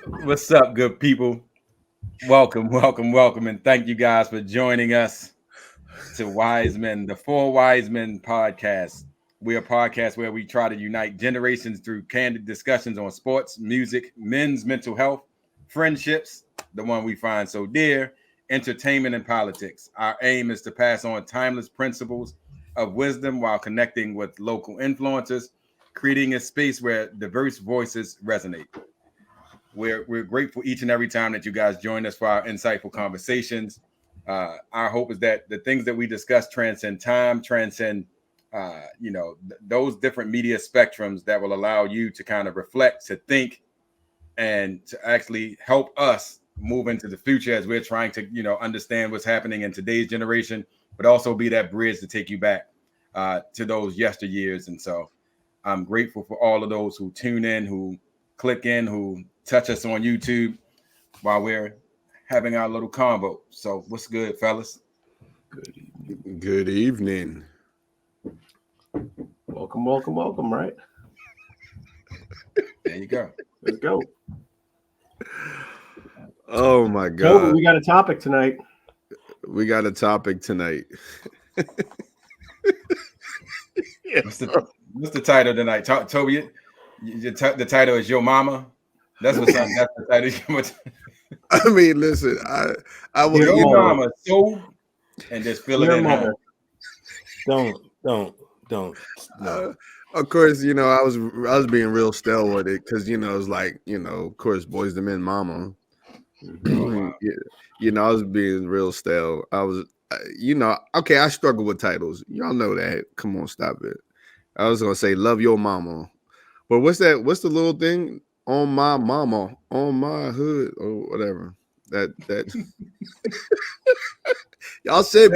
What's up, good people? Welcome, and thank you guys for joining us to Wyzemen, the Four Wyzemen podcast. We're a podcast where we try to unite generations through candid discussions on sports, music, men's mental health, friendships, the one we find so dear, entertainment, and politics. Our aim is to pass on timeless principles of wisdom while connecting with local influencers, creating a space where diverse voices resonate. We're grateful each and every time that you guys join us for our insightful conversations. Our hope is that the things that we discuss transcend time, transcend those different media spectrums that will allow you to kind of reflect, to think, and to actually help us move into the future as we're trying to understand what's happening in today's generation, but also be that bridge to take you back to those yesteryears. And so I'm grateful for all of those who tune in, who click in, who touch us on YouTube while we're having our little convo. So what's good, fellas? Good evening. Welcome, right? There you go. Let's go. Oh my God. So we got a topic tonight. We got a topic tonight. What's the title tonight? Toby, the title is Your Mama. That's what something. That's the title. I mean, listen, I will. Your mama, so and just fill it in. Mother. Don't. No. Of course, I was being real stale with it because it's like of course, Wyzemen mama. I was being real stale. I was, okay. I struggle with titles. Y'all know that. Come on, stop it. I was gonna say love your mama, but what's that? What's the little thing? On my mama, on my hood, or whatever. That y'all said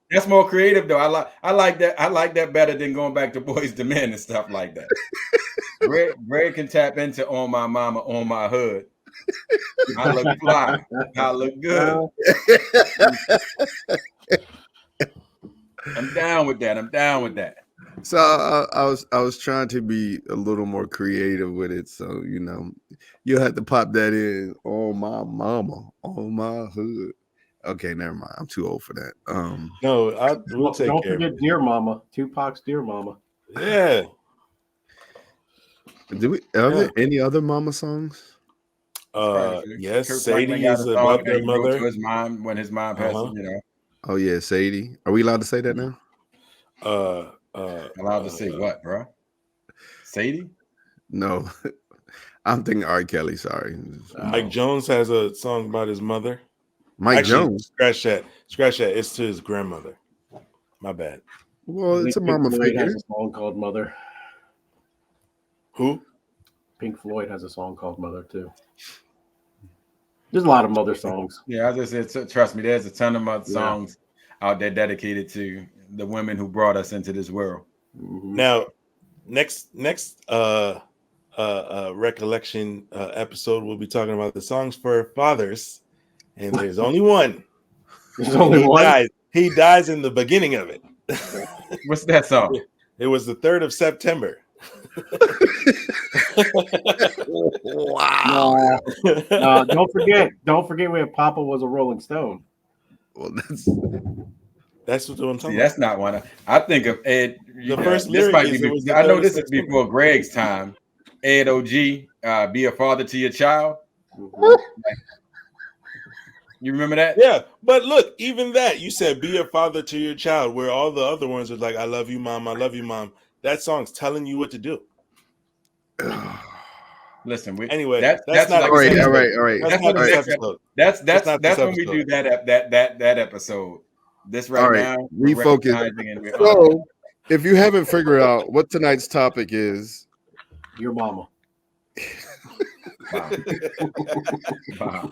that's more creative though. I like that. I like that better than going back to Boys to Men and stuff like that. Greg can tap into on my mama, on my hood. I look fly. I look good. I'm down with that. So I was trying to be a little more creative with it. So you'll have to pop that in on my mama, on my hood. Okay, never mind. I'm too old for that. No, we'll take Don't care forget of it. Dear Mama, Tupac's Dear Mama. Yeah. Are there any other mama songs? Yes, Kurt Sadie Franklin got is a a song that mother. he wrote to his mom when his mom passed. Oh yeah, Sadie. Are we allowed to say that now? Allowed to say what, bro? Sadie? No, I'm thinking R. Kelly. Sorry, Mike Jones has a song about his mother. Mike Jones. Scratch that. It's to his grandmother. My bad. Well, it's a mama Pink Floyd figure. has a song called Mother. Who? Pink Floyd has a song called Mother too. There's a lot of mother songs. Yeah, I just said, trust me, there's a ton of mother songs out there dedicated to the women who brought us into this world. Mm-hmm. Now, next recollection episode, we'll be talking about the songs for fathers, and there's only one. There's only one. He dies in the beginning of it. What's that song? It was the 3rd of September. Wow. Don't forget where Papa was a Rolling Stone. Well, that's what I'm talking about. That's not one. I think of Ed. The first lyric I know this is before Greg's time. Ed OG, be a father to your child. You remember that? Yeah, but look, even that, you said be a father to your child, where all the other ones are like, I love you, mom, I love you, mom. That song's telling you what to do. Listen, anyway, that's not all right. That's when we do that episode. This now, refocus. So, if you haven't figured out what tonight's topic is, your mama. Wow.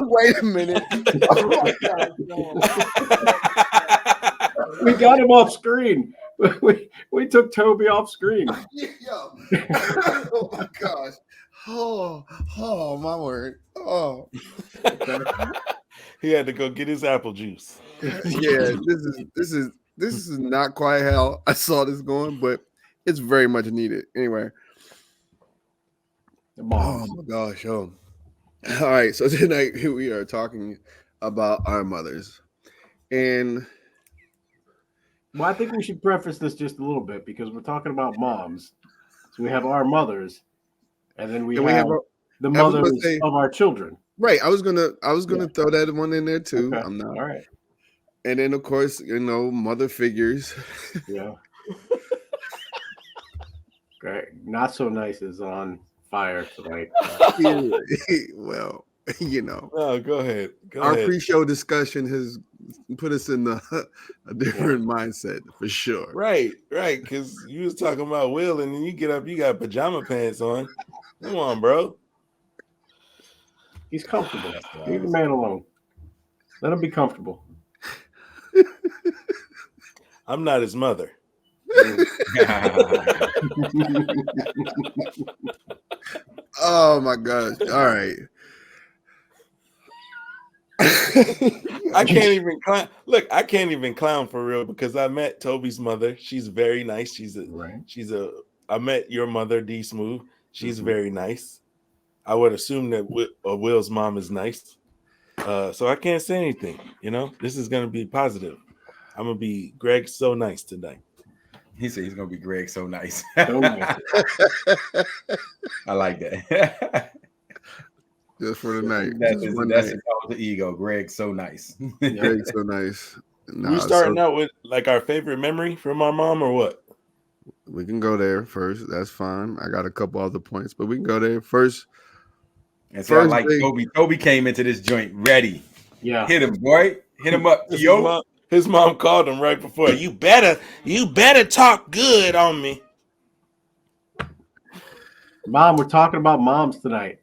Wait a minute. Oh my God, we got him off screen. We took Toby off screen. Oh my gosh. Oh my word. Oh. He had to go get his apple juice. Yeah, this is not quite how I saw this going, but It's very much needed. Anyway. The moms. Oh my gosh. Oh. All right. So tonight we are talking about our mothers. And Well, I think we should preface this just a little bit because we're talking about moms. So we have our mothers, and then we we have have the I was gonna mothers say, of our children. right. I was gonna throw that one in there too. Okay. I'm not. All right. And then of course, mother figures. Yeah. Great. Not so nice is on fire tonight. Well, No, go ahead. Go our ahead. pre-show discussion has put us in a different mindset for sure. Right. Because you was talking about Will, and then you get up, you got pajama pants on. Come on, bro. He's comfortable. Leave the man alone. Let him be comfortable. I'm not his mother. Oh my gosh. All right. I can't even clown. Look, I can't even clown for real because I met Toby's mother. She's very nice. I met your mother, D Smooth. She's very nice. I would assume that Will's mom is nice. So I can't say anything. This is going to be positive. I'm going to be Greg so nice tonight. He said he's going to be Greg so nice. So nice. I like that. Just for the night. That's his alter ego. Greg so nice. Greg so nice. We starting out with like our favorite memory from our mom or what? We can go there first. That's fine. I got a couple other points, but we can go there first. And so I like Toby. Toby came into this joint ready. Yeah. Hit him, boy. Hit him up. His mom called him right before. You better talk good on me. Mom, we're talking about moms tonight.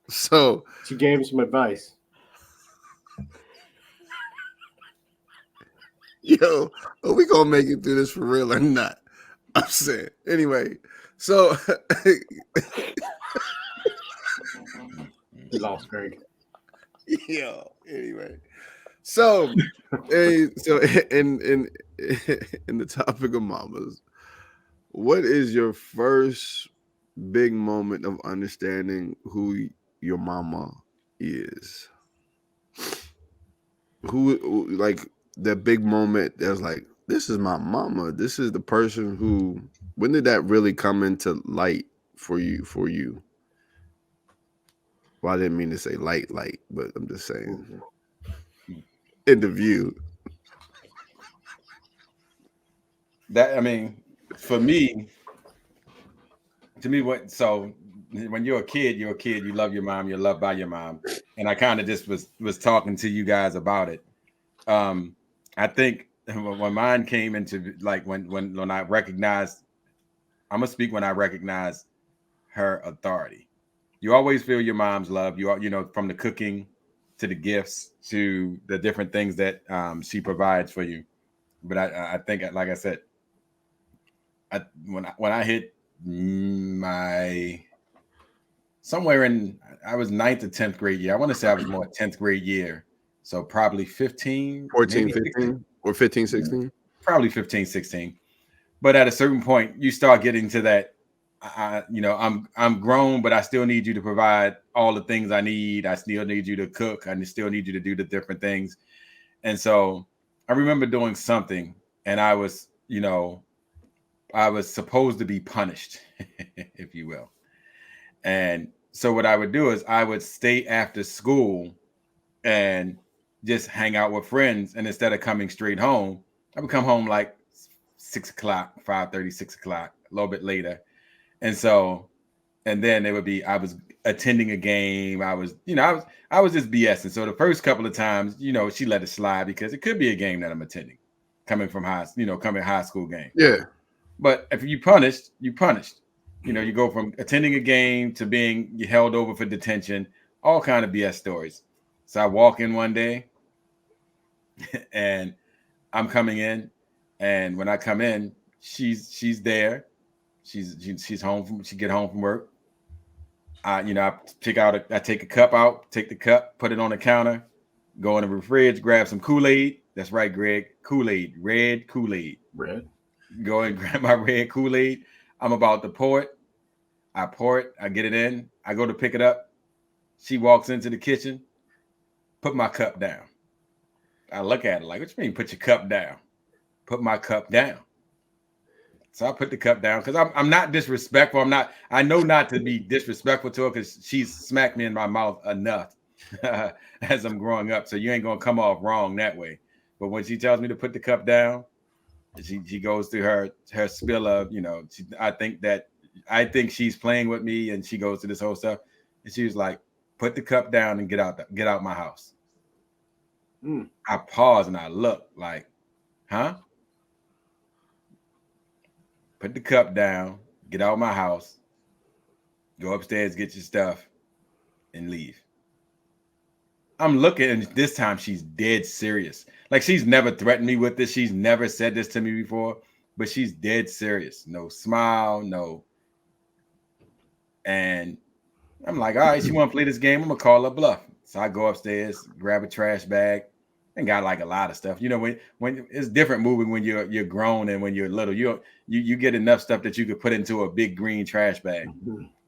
So she gave him some advice. Yo, are we gonna make it through this for real or not? I'm saying. Anyway, so He lost Greg. Yo, anyway. So in the topic of mamas, what is your first big moment of understanding who your mama is? Who like that big moment that's like, this is my mama. This is the person who, when did that really come into light for you? Well, I didn't mean to say light, but I'm just saying in the view. That, I mean, for me, when you're a kid, you love your mom, you're loved by your mom. And I kind of just was talking to you guys about it. I think when mine came into, like, when I recognized, I'm gonna speak when I recognized her authority. You always feel your mom's love. From the cooking to the gifts to the different things that she provides for you. But I think, like I said, when I hit I was 9th or 10th grade year. I want to say I was more 10th grade year. So probably 15, 14, 15, or 15, 16? Probably 15, 16. But at a certain point, you start getting to that, I'm grown, but I still need you to provide all the things I need. I still need you to cook. I still need you to do the different things. And so I remember doing something, and I was supposed to be punished, if you will. And so what I would do is I would stay after school and just hang out with friends. And instead of coming straight home, I would come home like 6 o'clock, 5:30, 6 o'clock, a little bit later. And then it would be, I was attending a game. I was just BSing. So the first couple of times, she let it slide because it could be a game that I'm attending, coming high school game. Yeah. But if you punished, you punished. You go from attending a game to being held over for detention, all kind of BS stories. So I walk in one day and I'm coming in, and when I come in, she's there. She's home she get home from work. I take a cup out, take the cup, put it on the counter, go in the fridge, grab some Kool-Aid. That's right, Greg. Kool-Aid, red Kool-Aid. Red. go and grab my red Kool-Aid. I'm about to pour it. I pour it. I get it in. I go to pick it up. She walks into the kitchen, put my cup down. I look at her like, what you mean put your cup down? Put my cup down. So I put the cup down because I'm not disrespectful. I know not to be disrespectful to her because she's smacked me in my mouth enough as I'm growing up. So you ain't gonna come off wrong that way. But when she tells me to put the cup down, she goes through her spill of, I think she's playing with me, and she goes to this whole stuff. And she was like, put the cup down and get out my house. I pause and I look like, huh? Put the cup down, get out of my house, go upstairs, get your stuff, and leave. I'm looking, and this time she's dead serious. Like, she's never threatened me with this. She's never said this to me before, but she's dead serious. No smile, no. And I'm like, all right, she want to play this game. I'm going to call her bluff. So I go upstairs, grab a trash bag, and got like a lot of stuff. When it's different moving when you're grown and when you're little. You get enough stuff that you could put into a big green trash bag.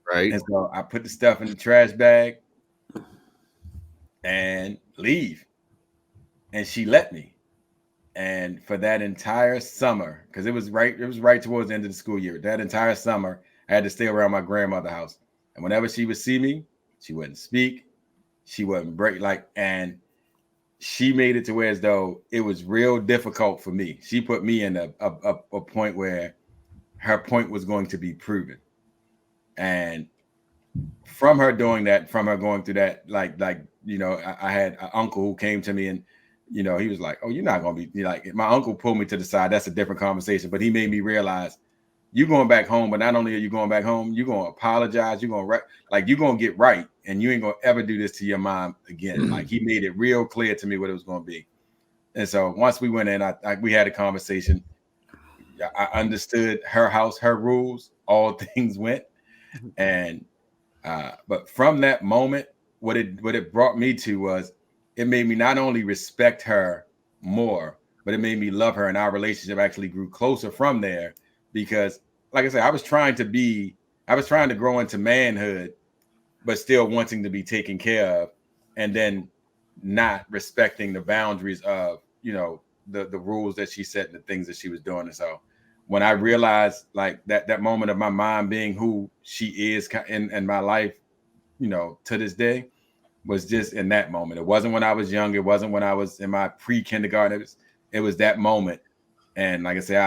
Right. And so I put the stuff in the trash bag and leave. And she let me. And for that entire summer, because it was right towards the end of the school year, that entire summer, I had to stay around my grandmother's house. And whenever she would see me, she wouldn't speak. She wouldn't break, and she made it to where as though it was real difficult for me. She put me in a point where her point was going to be proven. And from her doing that, from her going through that, I had an uncle who came to me and, he was like, oh, you're not going to be like, my uncle pulled me to the side. That's a different conversation. But he made me realize you're going back home, but not only are you going back home, you're going to apologize. You're going to you're going to get right. And you ain't going to ever do this to your mom again. Like, he made it real clear to me what it was going to be. And so once we went in, we had a conversation. I understood her house, her rules, all things went. And, but from that moment, what it brought me to was, it made me not only respect her more, but it made me love her. And our relationship actually grew closer from there because, like I said, I was trying to grow into manhood, but still wanting to be taken care of, and then not respecting the boundaries of, the rules that she set and the things that she was doing. And so when I realized like that moment of my mom being who she is in my life, to this day, was just in that moment. It wasn't when I was young. It wasn't when I was in my pre-kindergarten. It was that moment. And like I say,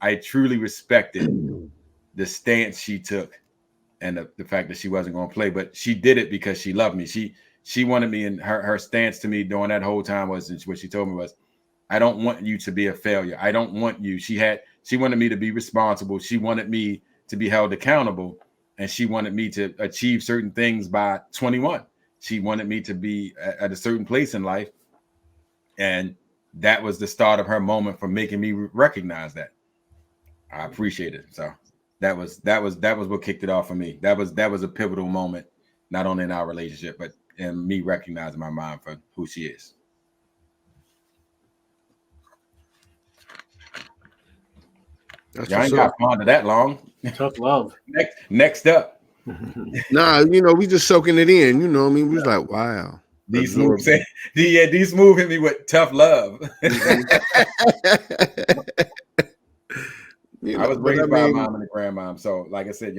I truly respected the stance she took and the fact that she wasn't going to play, but she did it because she loved me. She wanted me, and her stance to me during that whole time was, what she told me was, I don't want you to be a failure. I don't want you. She wanted me to be responsible. She wanted me to be held accountable, and she wanted me to achieve certain things by 21. She wanted me to be at a certain place in life. And that was the start of her moment for making me recognize that. I appreciate it. So that was what kicked it off for me. That was a pivotal moment, not only in our relationship, but in me recognizing my mom for who she is. Y'all ain't got fond of that long. Tough love. Next up. Nah, we just soaking it in. We was like, wow. D Smooth hit me with tough love. I was raised by a mom and a grandmom. So, like I said,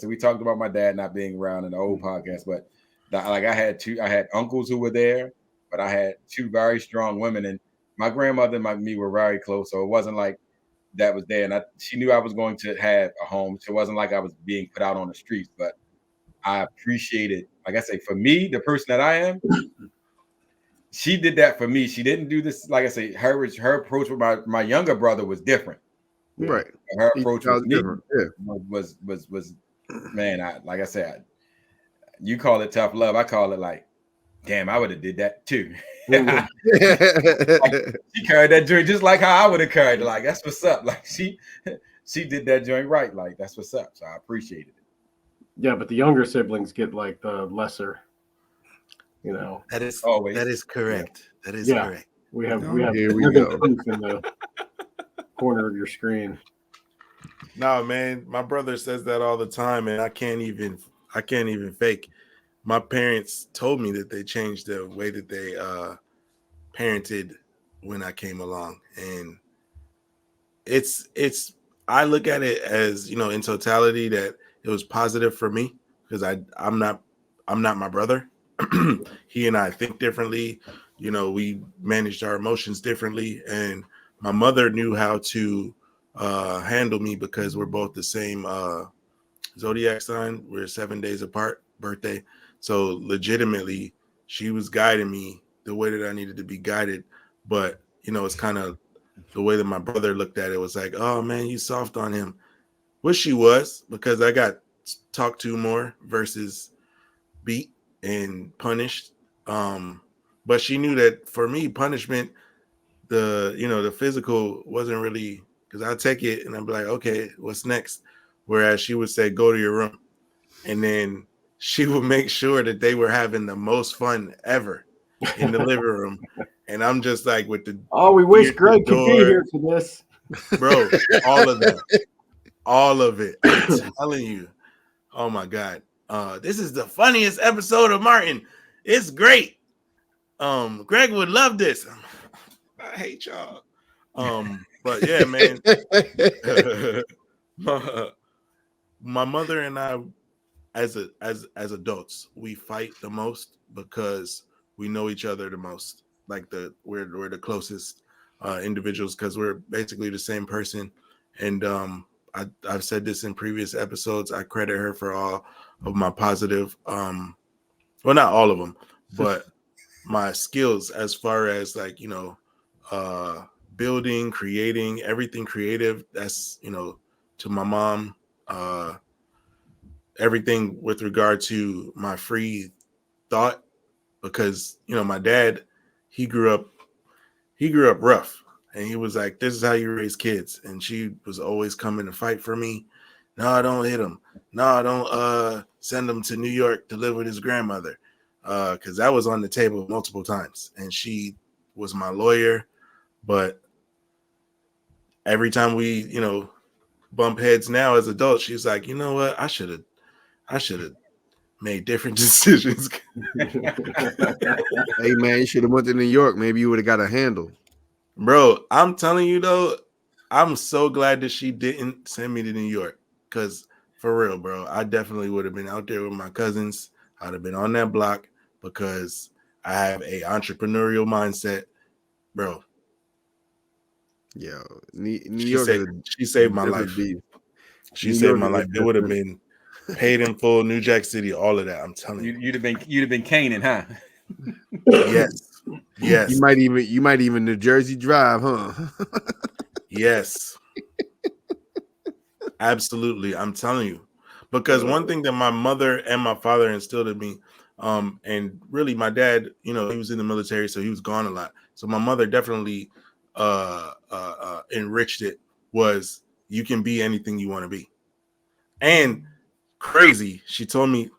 we talked about my dad not being around in the old podcast, but I had uncles who were there, but I had two very strong women, and my grandmother and me were very close. So it wasn't like that was there, and she knew I was going to have a home. So it wasn't like I was being put out on the streets, but I appreciated, like I say, for me, the person that I am, she did that for me. She didn't do this. Like I say, her approach with my younger brother was different. Right. Her approach was different. was man, like I said, you call it tough love. I call it like, damn, I would have did that too. Like, she carried that joint just like how I would have carried it. Like, that's what's up. Like, she did that joint right. Like, that's what's up. So I appreciated it. Yeah, but the younger siblings get like the lesser, That is always. That is correct. Yeah. That is correct. We have here we go in the corner of your screen. No, man, my brother says that all the time, and I can't even fake. My parents told me that they changed the way that they parented when I came along, and it's I look at it as, you know, in totality, that it was positive for me because I'm not my brother. He and I think differently. You know, we managed our emotions differently, and my mother knew how to handle me because we're both the same zodiac sign. We're 7 days apart, birthday. So legitimately, she was guiding me the way that I needed to be guided. But you know, it's kind of the way that my brother looked at it was like, oh man, you soft on him. Which she was, because I got talked to more versus beat and punished. Um, but she knew that for me, punishment, the physical wasn't really, because I take it and I'd be like, okay, what's next? Whereas she would say, go to your room. And then she would make sure that they were having the most fun ever in the living room. And I'm just like with the we wish ear to Greg could be door, here for this. bro. All of that, all of it. I'm telling you. Oh my God. This is the funniest episode of Martin. It's great. Greg would love this. I hate y'all. But yeah, man. my mother and I, as adults, we fight the most because we know each other the most. Like we're the closest individuals because we're basically the same person. And I've said this in previous episodes. I credit her for all of my positive, well, not all of them, but my skills as far as, like, you know, building, creating, everything creative. That's, you know, to my mom. Everything with regard to my free thought, because, you know, my dad, he grew up rough, and he was like, this is how you raise kids. And she was always coming to fight for me. No, don't hit him. No, don't send him to New York to live with his grandmother, because that was on the table multiple times, and she was my lawyer. But every time we, you know, bump heads now as adults, she's like, you know what, I should have made different decisions. Hey man, you should have went to New York. Maybe you would have got a handle. Bro, I'm telling you though, I'm so glad that she didn't send me to New York, because for real, bro, I definitely would have been out there with my cousins. I'd have been on that block because I have a entrepreneurial mindset, bro. Yeah, New York is She saved my different life. beast. She New saved York my is a life. It would have different. been paid in full, New Jack City, all of that. I'm telling you. You'd have been Canaan, huh? Yes. Yes. You might even New Jersey Drive, huh? Yes. Absolutely. I'm telling you. Because one thing that my mother and my father instilled in me, and really my dad, you know, he was in the military, so he was gone a lot. So my mother definitely enriched it, was you can be anything you want to be. And crazy, she told me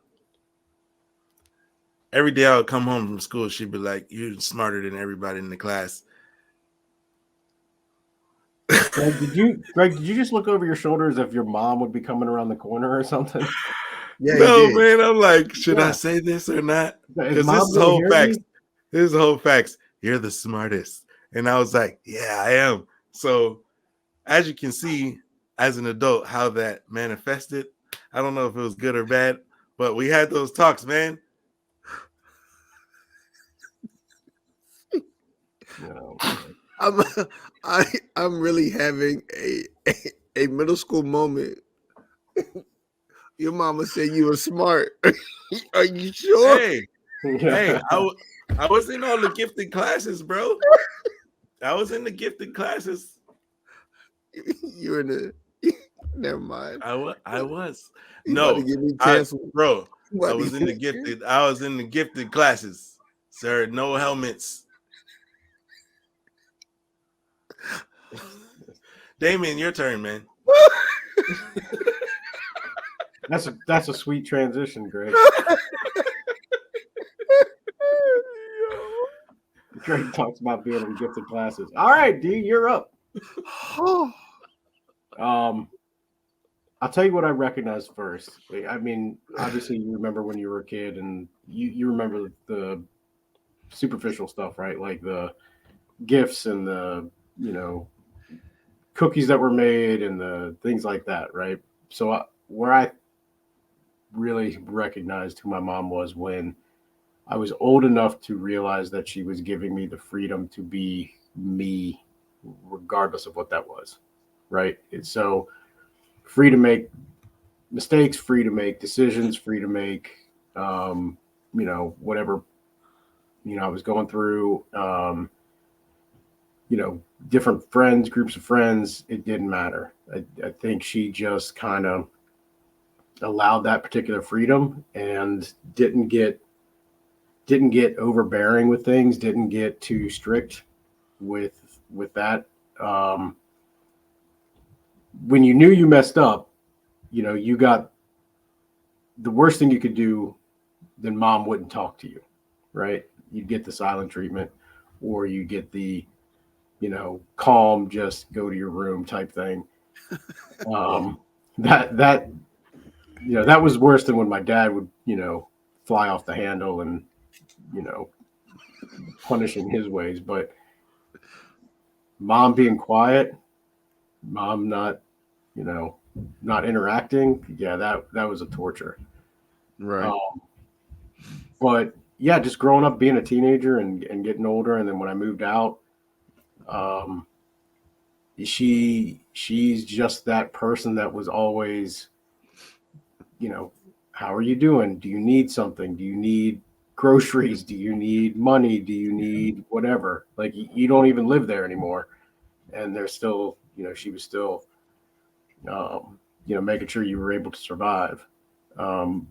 every day I would come home from school, she'd be like, you're smarter than everybody in the class. Greg, did you just look over your shoulder as if your mom would be coming around the corner or something? Yeah, No, he did. man, I'm like, should I Yeah. say this or not? Is Because mom this is gonna whole hear facts. me? This is whole facts. You're the smartest. And I was like, yeah, I am. So as you can see, as an adult, how that manifested. I don't know if it was good or bad, but we had those talks, man. No. I'm I'm really having a middle school moment. Your mama said you were smart. Are you sure? Hey, I was in all the gifted classes, bro. I was in the gifted classes. You're in the. Never mind. I was. You about to No, get me canceled. bro, You I about to was get in the me gifted. I was in the gifted classes, sir. No helmets. Damien, your turn, man. That's a sweet transition, Greg. Greg talks about being in gifted classes. All right, D, you're up. I'll tell you what I recognized first. I mean, obviously, you remember when you were a kid, and you remember the superficial stuff, right? Like the gifts and the cookies that were made and the things like that, right? So where I really recognized who my mom was when I was old enough to realize that she was giving me the freedom to be me, regardless of what that was, right? So free to make mistakes, free to make decisions, free to make, whatever, I was going through, different friends, groups of friends, it didn't matter. I think she just kind of allowed that particular freedom and didn't get overbearing with things, didn't get too strict with that. When you knew you messed up, you got the worst thing you could do, then mom wouldn't talk to you, right? You'd get the silent treatment, or you get the, calm, just go to your room type thing. That was worse than when my dad would, fly off the handle and, punishing his ways. But mom being quiet, mom not interacting, yeah, that was a torture. Right. But yeah, just growing up, being a teenager and getting older, and then when I moved out, she's just that person that was always, how are you doing? Do you need something? Do you need groceries? Do you need money? Do you need whatever? Like, you don't even live there anymore, and there's still, she was still, making sure you were able to survive. And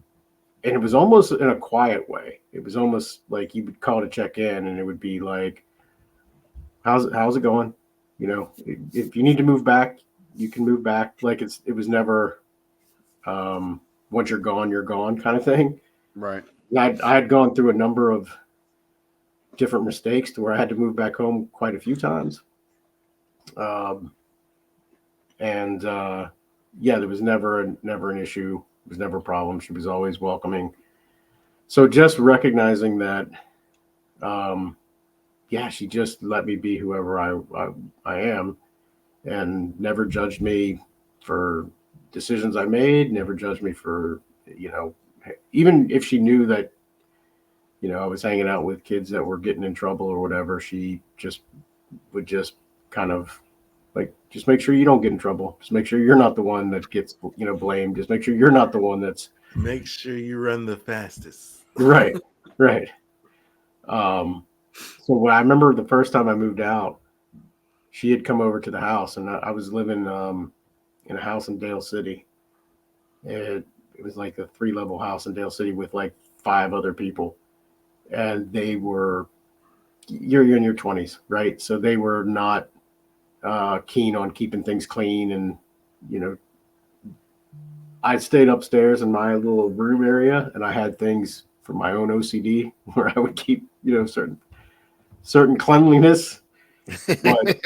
it was almost in a quiet way. It was almost like you would call to check in, and it would be like, how's it going? If you need to move back, you can move back. Like, it was never, once you're gone kind of thing. Right. I had gone through a number of different mistakes to where I had to move back home quite a few times. There was never an issue. It was never a problem. She was always welcoming. So just recognizing that, she just let me be whoever I am, and never judged me for decisions I made, never judged me for, even if she knew that, I was hanging out with kids that were getting in trouble or whatever, she just would just kind of like, just make sure you don't get in trouble. Just make sure you're not the one that gets, blamed. Just make sure you're not the one that's. Make sure you run the fastest. Right. So when I remember the first time I moved out, she had come over to the house, and I was living in a house in Dale City. It was like a 3-level house in Dale City with like 5 other people, and they were, you're in your 20s, right? So they were not keen on keeping things clean, and I stayed upstairs in my little room area, and I had things for my own OCD where I would keep certain cleanliness. But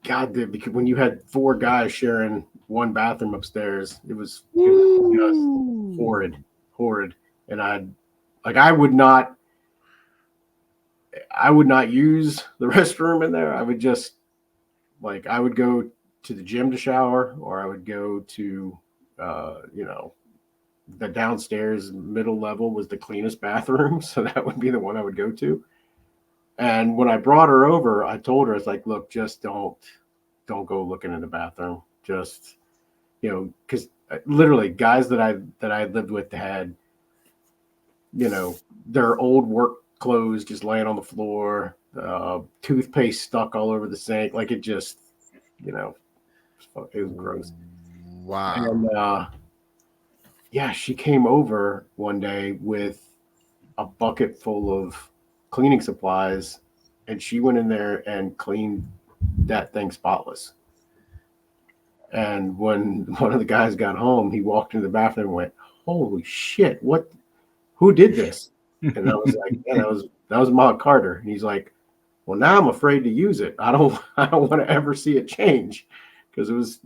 because when you had 4 guys sharing one bathroom upstairs, it was just horrid. And I would not use the restroom in there. I would just I would go to the gym to shower, or I would go to the downstairs middle level was the cleanest bathroom, so that would be the one I would go to. And when I brought her over, I told her, I was like, look, just don't go looking in the bathroom. Just, because literally guys that I lived with had, their old work clothes just laying on the floor, toothpaste stuck all over the sink. Like, it just, it was gross. Wow. And she came over one day with a bucket full of cleaning supplies, and she went in there and cleaned that thing spotless. And when one of the guys got home, he walked into the bathroom and went, "Holy shit! Who did this?" And I was like, "Yeah, that was Ma Carter." And he's like, "Well, now I'm afraid to use it. I don't want to ever see it change." because it was,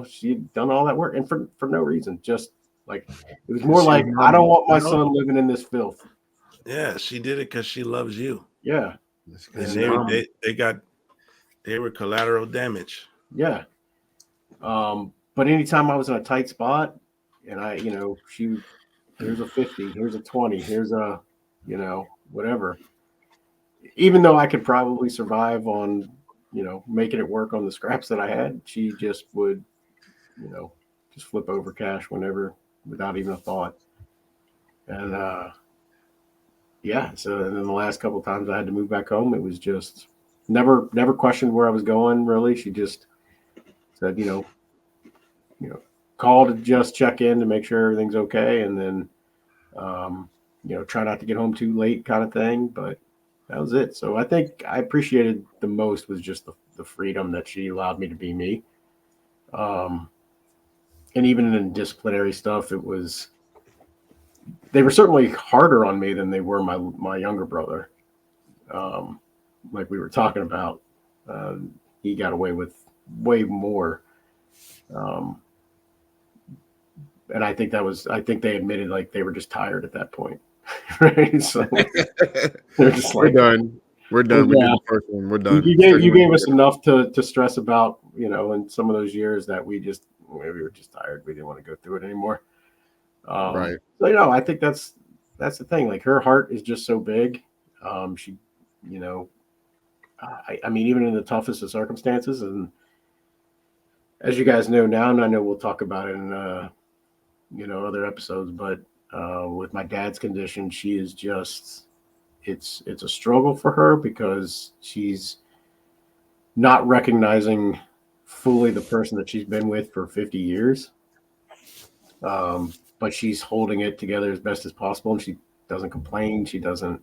she'd done all that work and for no reason. Just like it was more like, I don't want my son living in this filth. Yeah, she did it because she loves you. Yeah, and they were collateral damage. Yeah. But anytime I was in a tight spot, and here's a 50, here's a 20, here's a, whatever. Even though I could probably survive on, making it work on the scraps that I had, she just would, just flip over cash whenever, without even a thought. And so and then the last couple of times I had to move back home, it was just never questioned where I was going. Really, she just said, call to just check in to make sure everything's okay, and then try not to get home too late, kind of thing. But that was it. So I think I appreciated the most was just the freedom that she allowed me to be me. And even in disciplinary stuff, they were certainly harder on me than they were my younger brother. Like we were talking about, he got away with way more. And I think they admitted like they were just tired at that point. Right. So they're just like, we're done. We did the first one. We're done. You gave us enough to stress about, in some of those years that we were just tired. We didn't want to go through it anymore. Right. So, I think that's the thing. Like her heart is just so big. She, I mean, even in the toughest of circumstances, and as you guys know now, and I know we'll talk about it in, other episodes, but with my dad's condition, she is just, it's a struggle for her because she's not recognizing fully the person that she's been with for 50 years. But she's holding it together as best as possible, and she doesn't complain. She doesn't,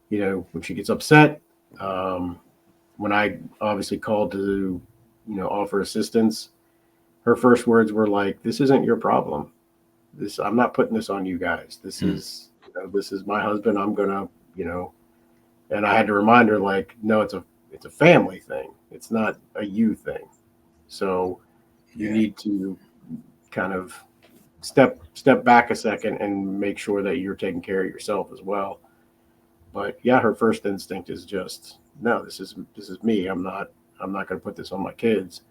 when she gets upset, when I obviously called to, offer assistance, her first words were like, "This isn't your problem. I'm not putting this on you guys. This is my husband. I'm gonna, and I had to remind her, like, no, it's a family thing. It's not a you thing. So you need to kind of step back a second and make sure that you're taking care of yourself as well." But yeah, her first instinct is just, no, this is me. I'm not going to put this on my kids.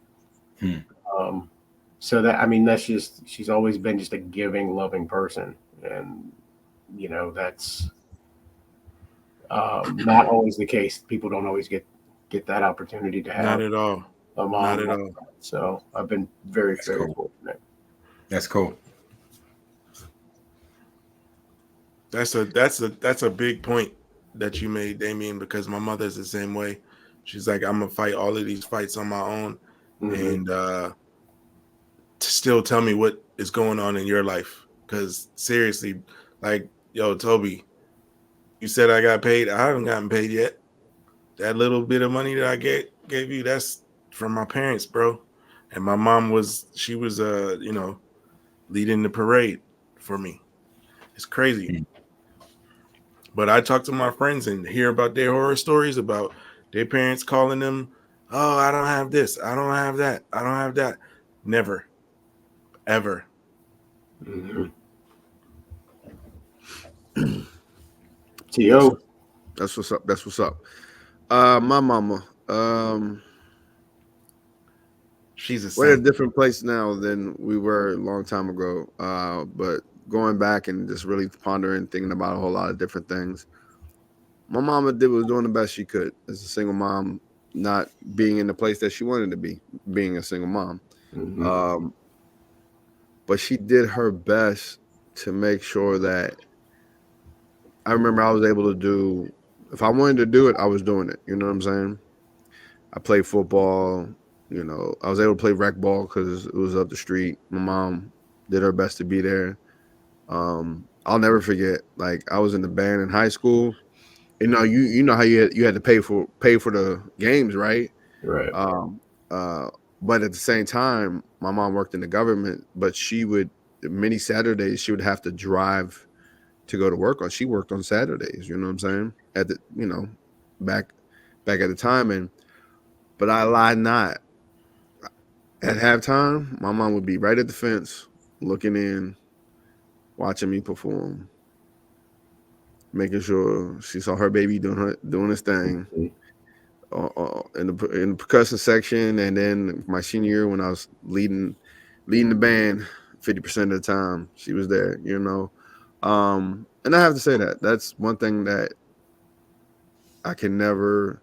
So that, I mean, that's just, she's always been just a giving, loving person. And, that's not always the case. People don't always get that opportunity to have. Not at all. A mom. Not at all. So I've been very fortunate. That's cool. That's a big point that you made, Damien, because my mother's the same way. She's like, I'm gonna fight all of these fights on my own, and to still tell me what is going on in your life. Because seriously, like, yo, Toby, you said I got paid. I haven't gotten paid yet. That little bit of money that I gave you, that's from my parents, bro. And my mom was leading the parade for me. It's crazy. But I talk to my friends and hear about their horror stories about their parents calling them, "Oh, I don't have this. I don't have that. I don't have that." Never. Ever. T.O. That's what's up. My mama. We're at a different place now than we were a long time ago. But going back and just really pondering, thinking about a whole lot of different things. My mama was doing the best she could as a single mom, not being in the place that she wanted to be, being a single mom. But she did her best to make sure that, I remember I was able to do, if I wanted to do it, I was doing it. You know what I'm saying? I played football. I was able to play rec ball because it was up the street. My mom did her best to be there. I'll never forget, like, I was in the band in high school. You know how you had to pay for the games, right? Right. But at the same time, my mom worked in the government, but many Saturdays she would have to drive to go to work on. She worked on Saturdays, you know what I'm saying? At the, back at the time. But I lie not. At halftime, my mom would be right at the fence, looking in, watching me perform, making sure she saw her baby doing his thing in the percussion section. And then my senior year, when I was leading the band, 50% of the time she was there. And I have to say that's one thing that I can never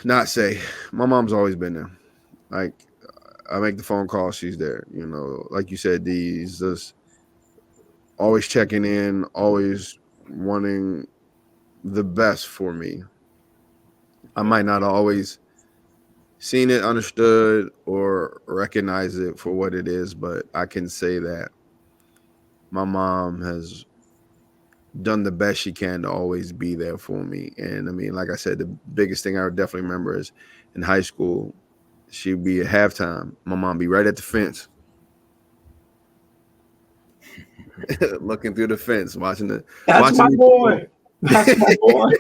not say. My mom's always been there. Like, I make the phone call, she's there. Like you said, D's just always checking in, always wanting the best for me. I might not always seen it, understood, or recognize it for what it is, but I can say that my mom has done the best she can to always be there for me. And I mean, like I said, the biggest thing I would definitely remember is in high school, she'd be at halftime. My mom be right at the fence, looking through the fence, watching my boy. That's my boy.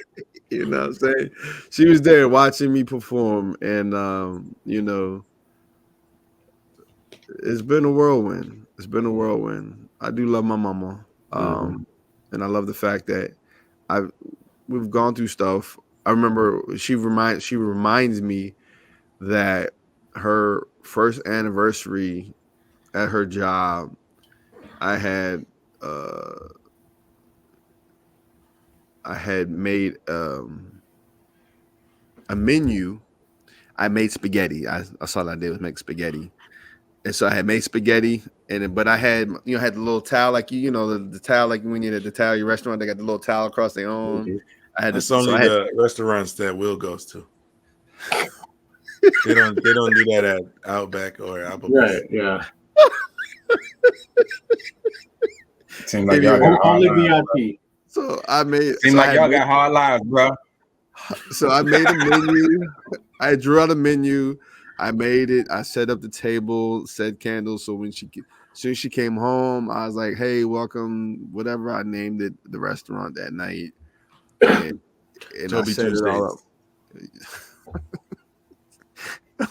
You know what I'm saying? She was there watching me perform, and it's been a whirlwind. It's been a whirlwind. I do love my mama, and I love the fact that we've gone through stuff. I remember she reminds me that her first anniversary at her job, I had made a menu. I made spaghetti. That's all I did was make spaghetti. And so I had made spaghetti, but I had had the little towel, like the towel, like when you're at the Italian restaurant, they got the little towel across their own. Mm-hmm. I had That's only the restaurants that Will goes to. They don't do that at Outback or Applebee's. Right, yeah. Seems like y'all got only hard VIP. So I made. Seems like y'all got hard lives, bro. So I made a menu. I drew out a menu. I made it. I set up the table, set candles. So as soon as she came home, I was like, "Hey, welcome." Whatever I named it, the restaurant that night, and Toby I set Tuesdays. it all up.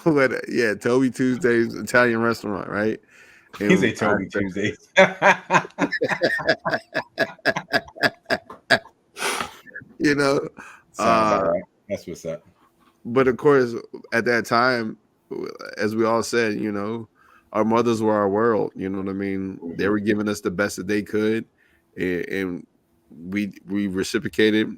But, yeah, Toby Tuesdays Italian restaurant, right? And He's a Toby Tuesdays. Right. That's what's up. But of course, at that time, as we all said, our mothers were our world. You know what I mean? Mm-hmm. They were giving us the best that they could, and we reciprocated.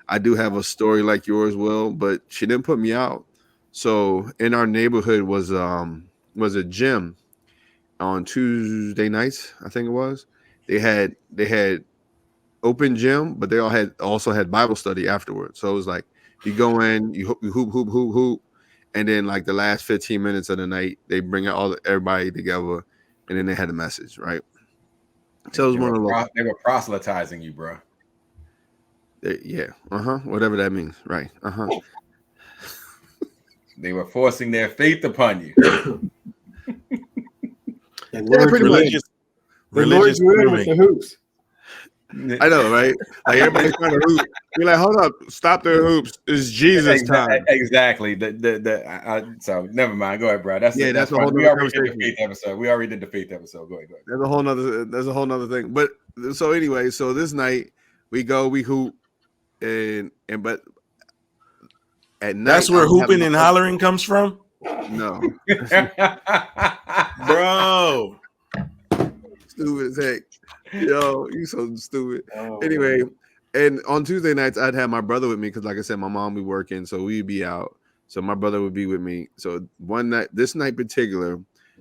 I do have a story like yours, Will, but she didn't put me out. So in our neighborhood was a gym on Tuesday nights, I think it was. They had open gym, but they also had Bible study afterwards. So it was like you go in, you hoop, and then like the last 15 minutes of the night, they bring everybody together, and then they had a message, right? So it was they were proselytizing you, bro. Yeah, whatever that means, right? They were forcing their faith upon you. And religious grooming with the hoops. I know, right? Like everybody's trying to hoop. You're like, hold up, stop their hoops. It's Jesus time. Exactly. So never mind. Go ahead, bro. That's a whole we already did the faith episode. Go ahead. There's a whole nother thing. But so anyway, so this night we hoop, but at night that's where hooping and hollering comes from. No, bro. Stupid as heck. Yo, you so stupid. Anyway, and on Tuesday nights, I'd have my brother with me because, like I said, my mom would be working, so we'd be out. So my brother would be with me. So this night in particular,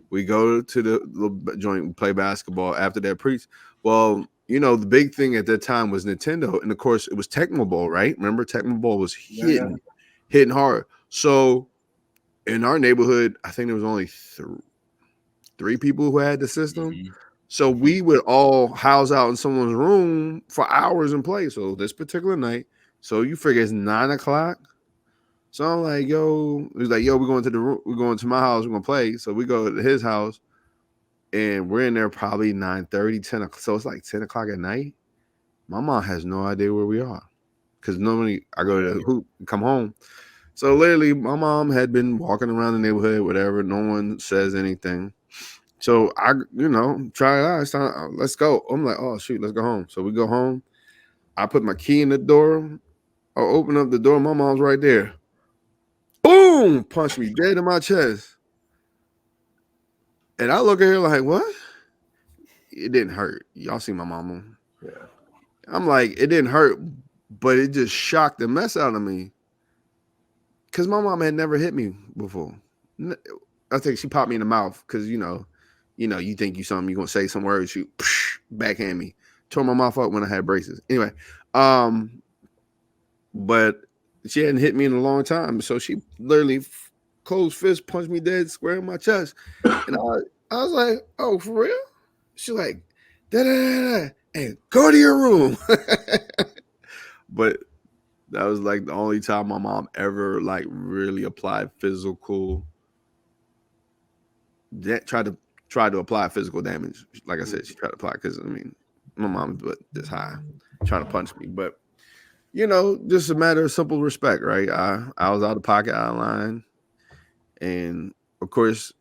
we go to the little joint and play basketball. After that preach, well, the big thing at that time was Nintendo, and of course, it was Tecmo Bowl, right? Remember, Tecmo Bowl was hitting hard. So in our neighborhood, I think there was only three people who had the system. Mm-hmm. So we would all house out in someone's room for hours and play. So this particular night, so you figure it's 9:00. So I'm like, yo, he's like, yo, we're going to the room. We're going to my house. We're going to play. So we go to his house, and we're in there probably 9:30, 10 o'clock. So it's like 10 o'clock at night. My mom has no idea where we are because normally I go to hoop and come home. So literally, my mom had been walking around the neighborhood, whatever. No one says anything. So I, try it out. It's time, let's go. I'm like, oh shoot, let's go home. So we go home. I put my key in the door. I open up the door. My mom's right there. Boom! Punch me dead in my chest. And I look at her like, what? It didn't hurt. Y'all see my mama. Yeah. I'm like, it didn't hurt, but it just shocked the mess out of me. Because my mom had never hit me before. I think she popped me in the mouth because, you think you something, you're going to say some words, you backhand me. Tore my mouth up when I had braces. Anyway, but she hadn't hit me in a long time. So she literally closed fist punched me dead square in my chest. And I was like, oh, for real? She's like, da-da-da-da, and go to your room. But that was like the only time my mom ever like really applied physical. That tried to apply physical damage. Like I said, she tried to apply because my mom's this high, trying to punch me. But just a matter of simple respect, right? I was out of pocket, out of line, and of course,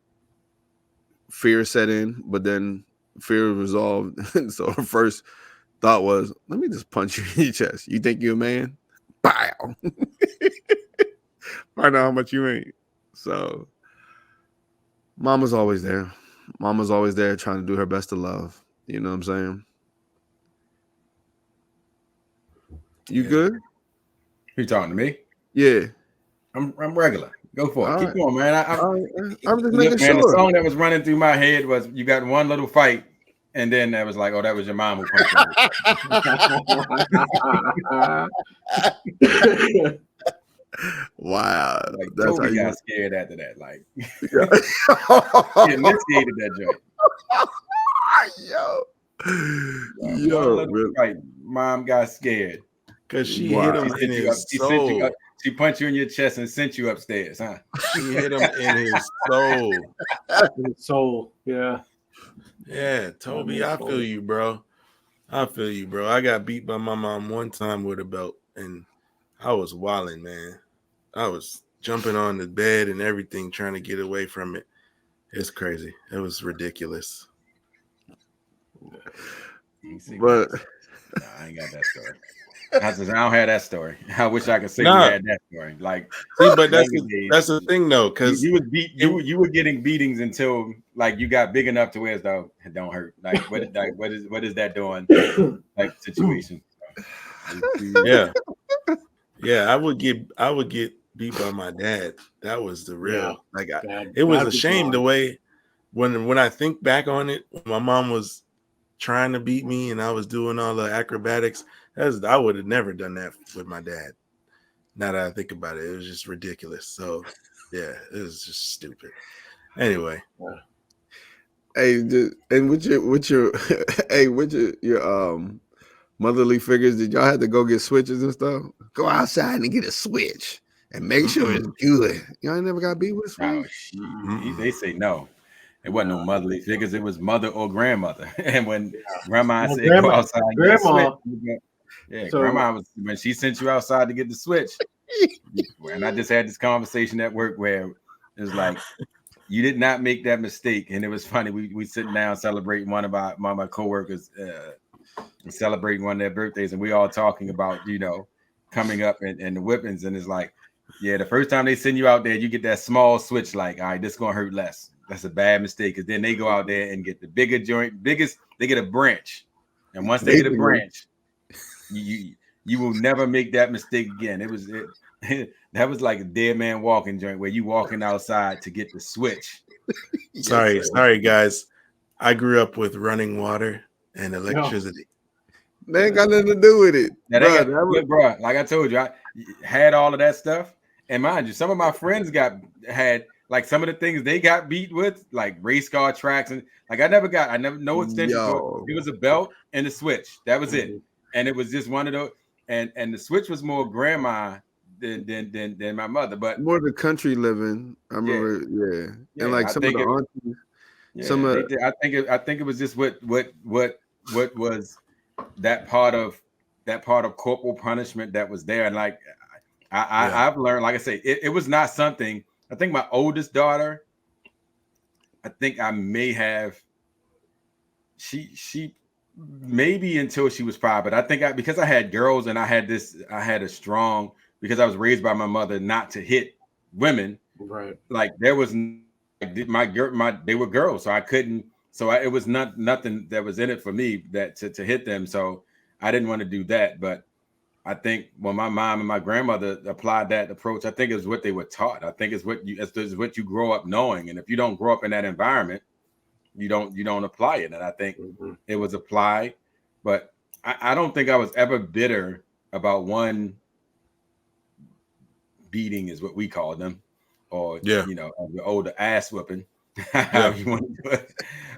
fear set in. But then fear resolved. So her first thought was, "Let me just punch you in your chest. You think you're a man? Bow. Find out how much you ain't." So, Mama's always there. Mama's always there, trying to do her best to love. You know what I'm saying? You good? You talking to me? Yeah. I'm regular. Go for it. All Keep right. going, man. I'm just making man, sure. The song that was running through my head was "You got one little fight," and then that was like, "Oh, that was your mom who punched you." Wow. Like That's Toby how you got scared after that. Like yeah. he initiated that joint. Yo, Right. Mom got scared because she hit him in his soul. She punched you in your chest and sent you upstairs, huh? She hit him in his soul. Soul, yeah. Yeah, Toby, I feel you, bro. I feel you, bro. I got beat by my mom one time with a belt, and I was wilding, man. I was jumping on the bed and everything, trying to get away from it. It's crazy. It was ridiculous. But no, I ain't got that story. I don't have that story. I wish I could say we had that story. Like, see, but that's the thing though, because you were getting beatings until like you got big enough to where it's though it don't hurt. Like what is that doing? Like situation. Yeah. I would get beat by my dad. That was the real it was a shame the way when I think back on it, when my mom was trying to beat me and I was doing all the acrobatics. I would have never done that with my dad. Now that I think about it, it was just ridiculous. So yeah, it was just stupid. Anyway. Hey, and with your motherly figures, did y'all have to go get switches and stuff? Go outside and get a switch and make sure it's good. Y'all ain't never got beat with a switch? They say no. It wasn't no motherly figures. It was mother or grandmother. And when grandma said go outside, grandma. Grandma was when she sent you outside to get the switch. And I just had this conversation at work where it was like, you did not make that mistake. And it was funny. We sitting down celebrating one of my coworkers celebrating one of their birthdays, and we all talking about coming up and the whippings. And it's like, yeah, the first time they send you out there, you get that small switch. Like, all right, this is gonna hurt less. That's a bad mistake because then they go out there and get the bigger joint, they get a branch, and once they get a branch, you will never make that mistake again. That was like a dead man walking joint where you walking outside to get the switch. Sorry, guys. I grew up with running water and electricity. They ain't got nothing to do with it. Bro, like I told you, I had all of that stuff. And mind you, some of my friends had like some of the things they got beat with, like race car tracks, and like I never no extension cord. It was a belt and a switch. That was it. And it was just one of those. And the switch was more grandma than my mother, but more the country living. I remember, and like some of the aunties. I think it was just what was that part of corporal punishment that was there, and like I've learned, like I say, it was not something. I think my oldest daughter, I think I may have. She maybe until she was 5, but I think because I had girls and I had a strong, because I was raised by my mother not to hit women. Right. Like there was they were girls, so I couldn't. So it was nothing that was in it for me that to hit them. So I didn't want to do that. But I think when my mom and my grandmother applied that approach, I think it's what they were taught. I think it's what you grow up knowing. And if you don't grow up in that environment, you don't apply it. And I think it was applied, but I don't think I was ever bitter about one beating, is what we call them, or the older ass whipping. However you want to do it.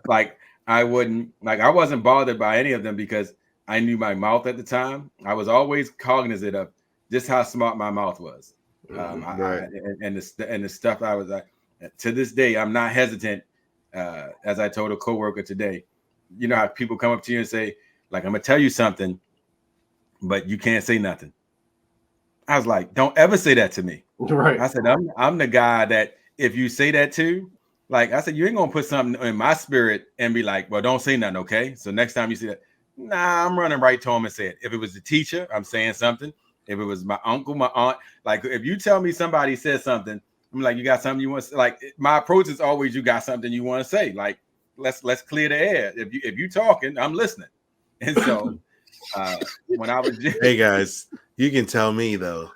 Like I wasn't bothered by any of them because I knew my mouth at the time. I was always cognizant of just how smart my mouth was. Right. And the stuff I was to this day, I'm not hesitant. As I told a coworker today, you know how people come up to you and say, like, I'm gonna tell you something, but you can't say nothing. I was like, don't ever say that to me. Right. I said, I'm the guy that if you say that to, like I said, you ain't gonna put something in my spirit and be like, well, don't say nothing, okay? So next time you see that, nah, I'm running right to him and say it. If it was the teacher, I'm saying something. If it was my uncle, my aunt, like if you tell me somebody said something, I'm like, you got something you want to say? Like my approach is always, you got something you want to say. Like let's clear the air. If you talking, I'm listening. And so when I was hey guys, you can tell me though.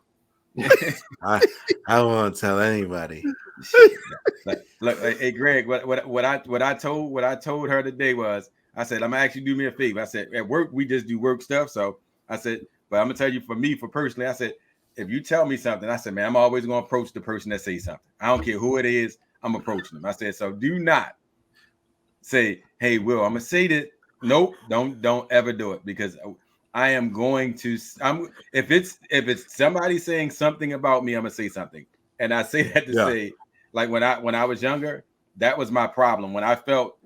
I won't tell anybody. Look, hey Greg, what I told her today was, I said, I'm gonna actually do me a favor. I said, at work we just do work stuff. So I said, but I'm gonna tell you, for personally, I said, if you tell me something, I said, man, I'm always gonna approach the person that says something. I don't care who it is, I'm approaching them. I said, so do not say, hey, Will, I'm gonna say that. Nope, don't ever do it, because I am going to. If it's somebody saying something about me, I'm gonna say something, and I say that to say, like when I was younger, that was my problem. When I felt,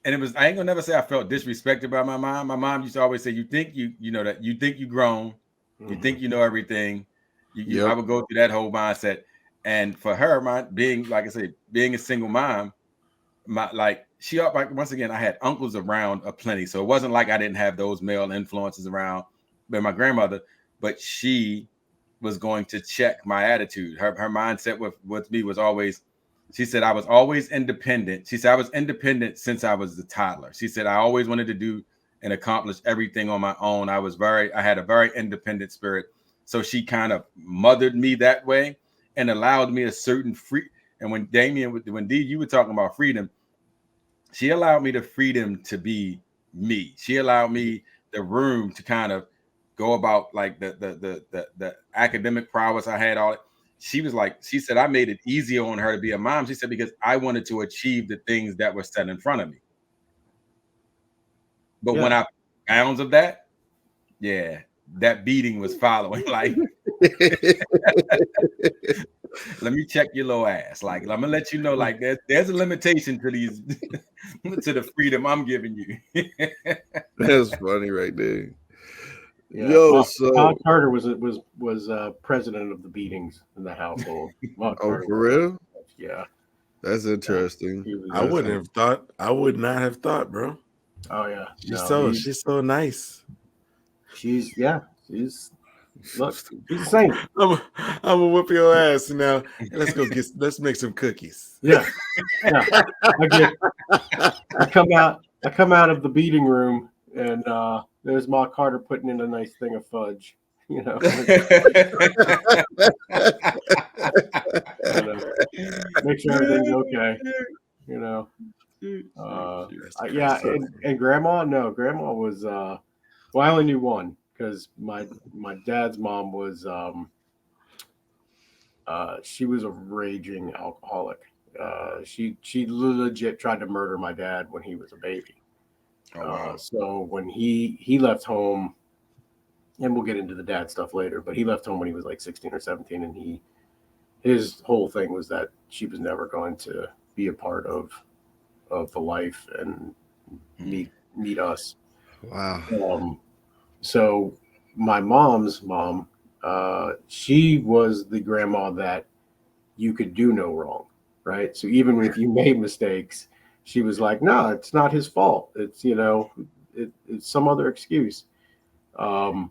and it was, I ain't gonna never say I felt disrespected by my mom. My mom used to always say, you think you know that, you think you grown, you think you know everything. I would go through that whole mindset, and for her, being, like I say, being a single mom, once again, I had uncles around aplenty, so it wasn't like I didn't have those male influences around. But my grandmother, but she was going to check my attitude. Her mindset with me was always, she said I was always independent. She said I was independent since I was a toddler. She said I always wanted to do and accomplish everything on my own. I had a very independent spirit. So she kind of mothered me that way and allowed me a certain free. And when D, you were talking about freedom, she allowed me the freedom to be me. She allowed me the room to kind of go about like the academic prowess I had. All she was like, she said I made it easier on her to be a mom. She said because I wanted to achieve the things that were set in front of me. But when I bounds of that, that beating was following. Like, let me check your little ass. Like, I'm gonna let you know, like, there's a limitation to these to the freedom I'm giving you. That's funny right there. Yeah. Yo, Bob Carter was president of the beatings in the household. Oh, for real? Yeah. That's interesting. I would not have thought, bro. Oh yeah. She's so nice. She's look, she's a saint. I'm gonna whip your ass now. Let's make some cookies. Yeah. I come out of the beating room and there's Ma Carter putting in a nice thing of fudge. You know, make sure everything's okay. You know, and grandma was well, I only knew one because my dad's mom was she was a raging alcoholic. She legit tried to murder my dad when he was a baby. Oh, wow. So when he left home, and we'll get into the dad stuff later, but he left home when he was like 16 or 17, and his whole thing was that she was never going to be a part of the life and meet us. Wow. So my mom's mom she was the grandma that you could do no wrong, right? So even if you made mistakes, she was like, no, it's not his fault. It's, it's some other excuse. And,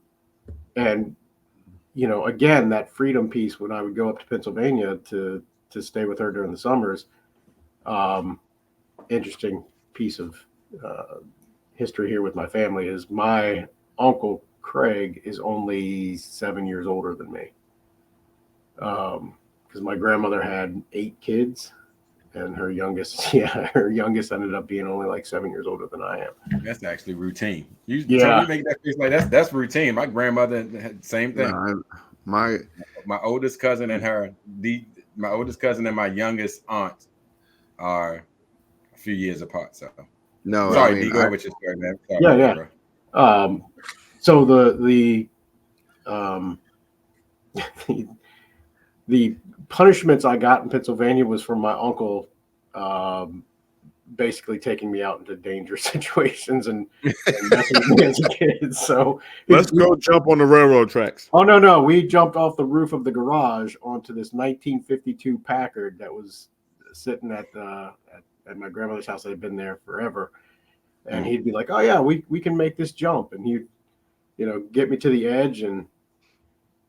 again, that freedom piece when I would go up to Pennsylvania to stay with her during the summers, interesting piece of history here with my family is my uncle Craig is only 7 years older than me. Because my grandmother had 8 kids, and her youngest ended up being only like 7 years older than I am. That's actually routine. You make that face like that's routine. My grandmother had the same thing. My oldest cousin and my oldest cousin and my youngest aunt are a few years apart. So no, sorry, go with your story, man. Sorry, so the punishments I got in Pennsylvania was from my uncle, basically taking me out into dangerous situations and messing with me as a kid. So let's go jump on the railroad tracks. Oh no, we jumped off the roof of the garage onto this 1952 Packard that was sitting at my grandmother's house. That had been there forever, and he'd be like, "Oh yeah, we can make this jump," and he'd get me to the edge and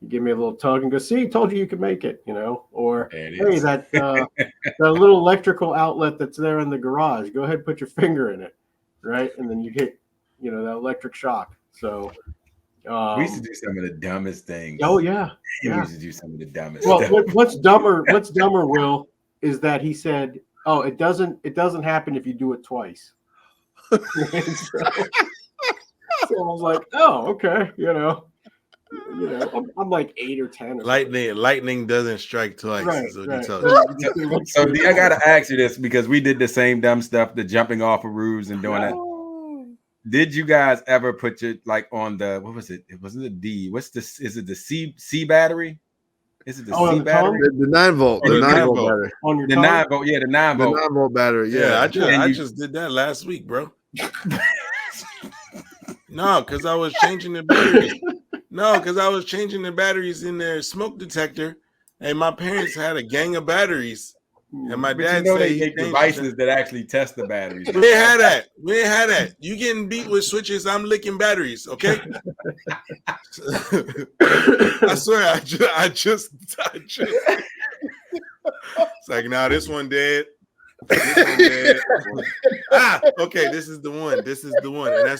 give me a little tug and go, "See, told you could make it," or hey, that little electrical outlet that's there in the garage, go ahead and put your finger in it, right? And then you hit, that electric shock. So we used to do some of the dumbest things. Oh yeah. We used to do some of the dumbest. Well, what's dumber, Will, is that he said, "Oh, it doesn't happen if you do it twice." So I was like, "Oh, okay," I'm like 8 or 10. Or lightning doesn't strike twice. Right, is what right. he tells you. So I gotta ask you this because we did the same dumb stuff, the jumping off of roofs and doing that. Did you guys ever put your on the what was it? It wasn't the D. What's this? Is it the C battery? Is it the C battery? The 9-volt. The 9-volt battery. On your the 9-volt, yeah, the 9-volt. The 9-volt battery. Yeah, I just did that last week, bro. No, because I was changing the batteries. In their smoke detector, and my parents had a gang of batteries. And my dad said they make devices that actually test the batteries. We ain't had that. You getting beat with switches? I'm licking batteries. Okay. I swear, I just. It's like, nah, this one dead. Okay, this is the one. And that's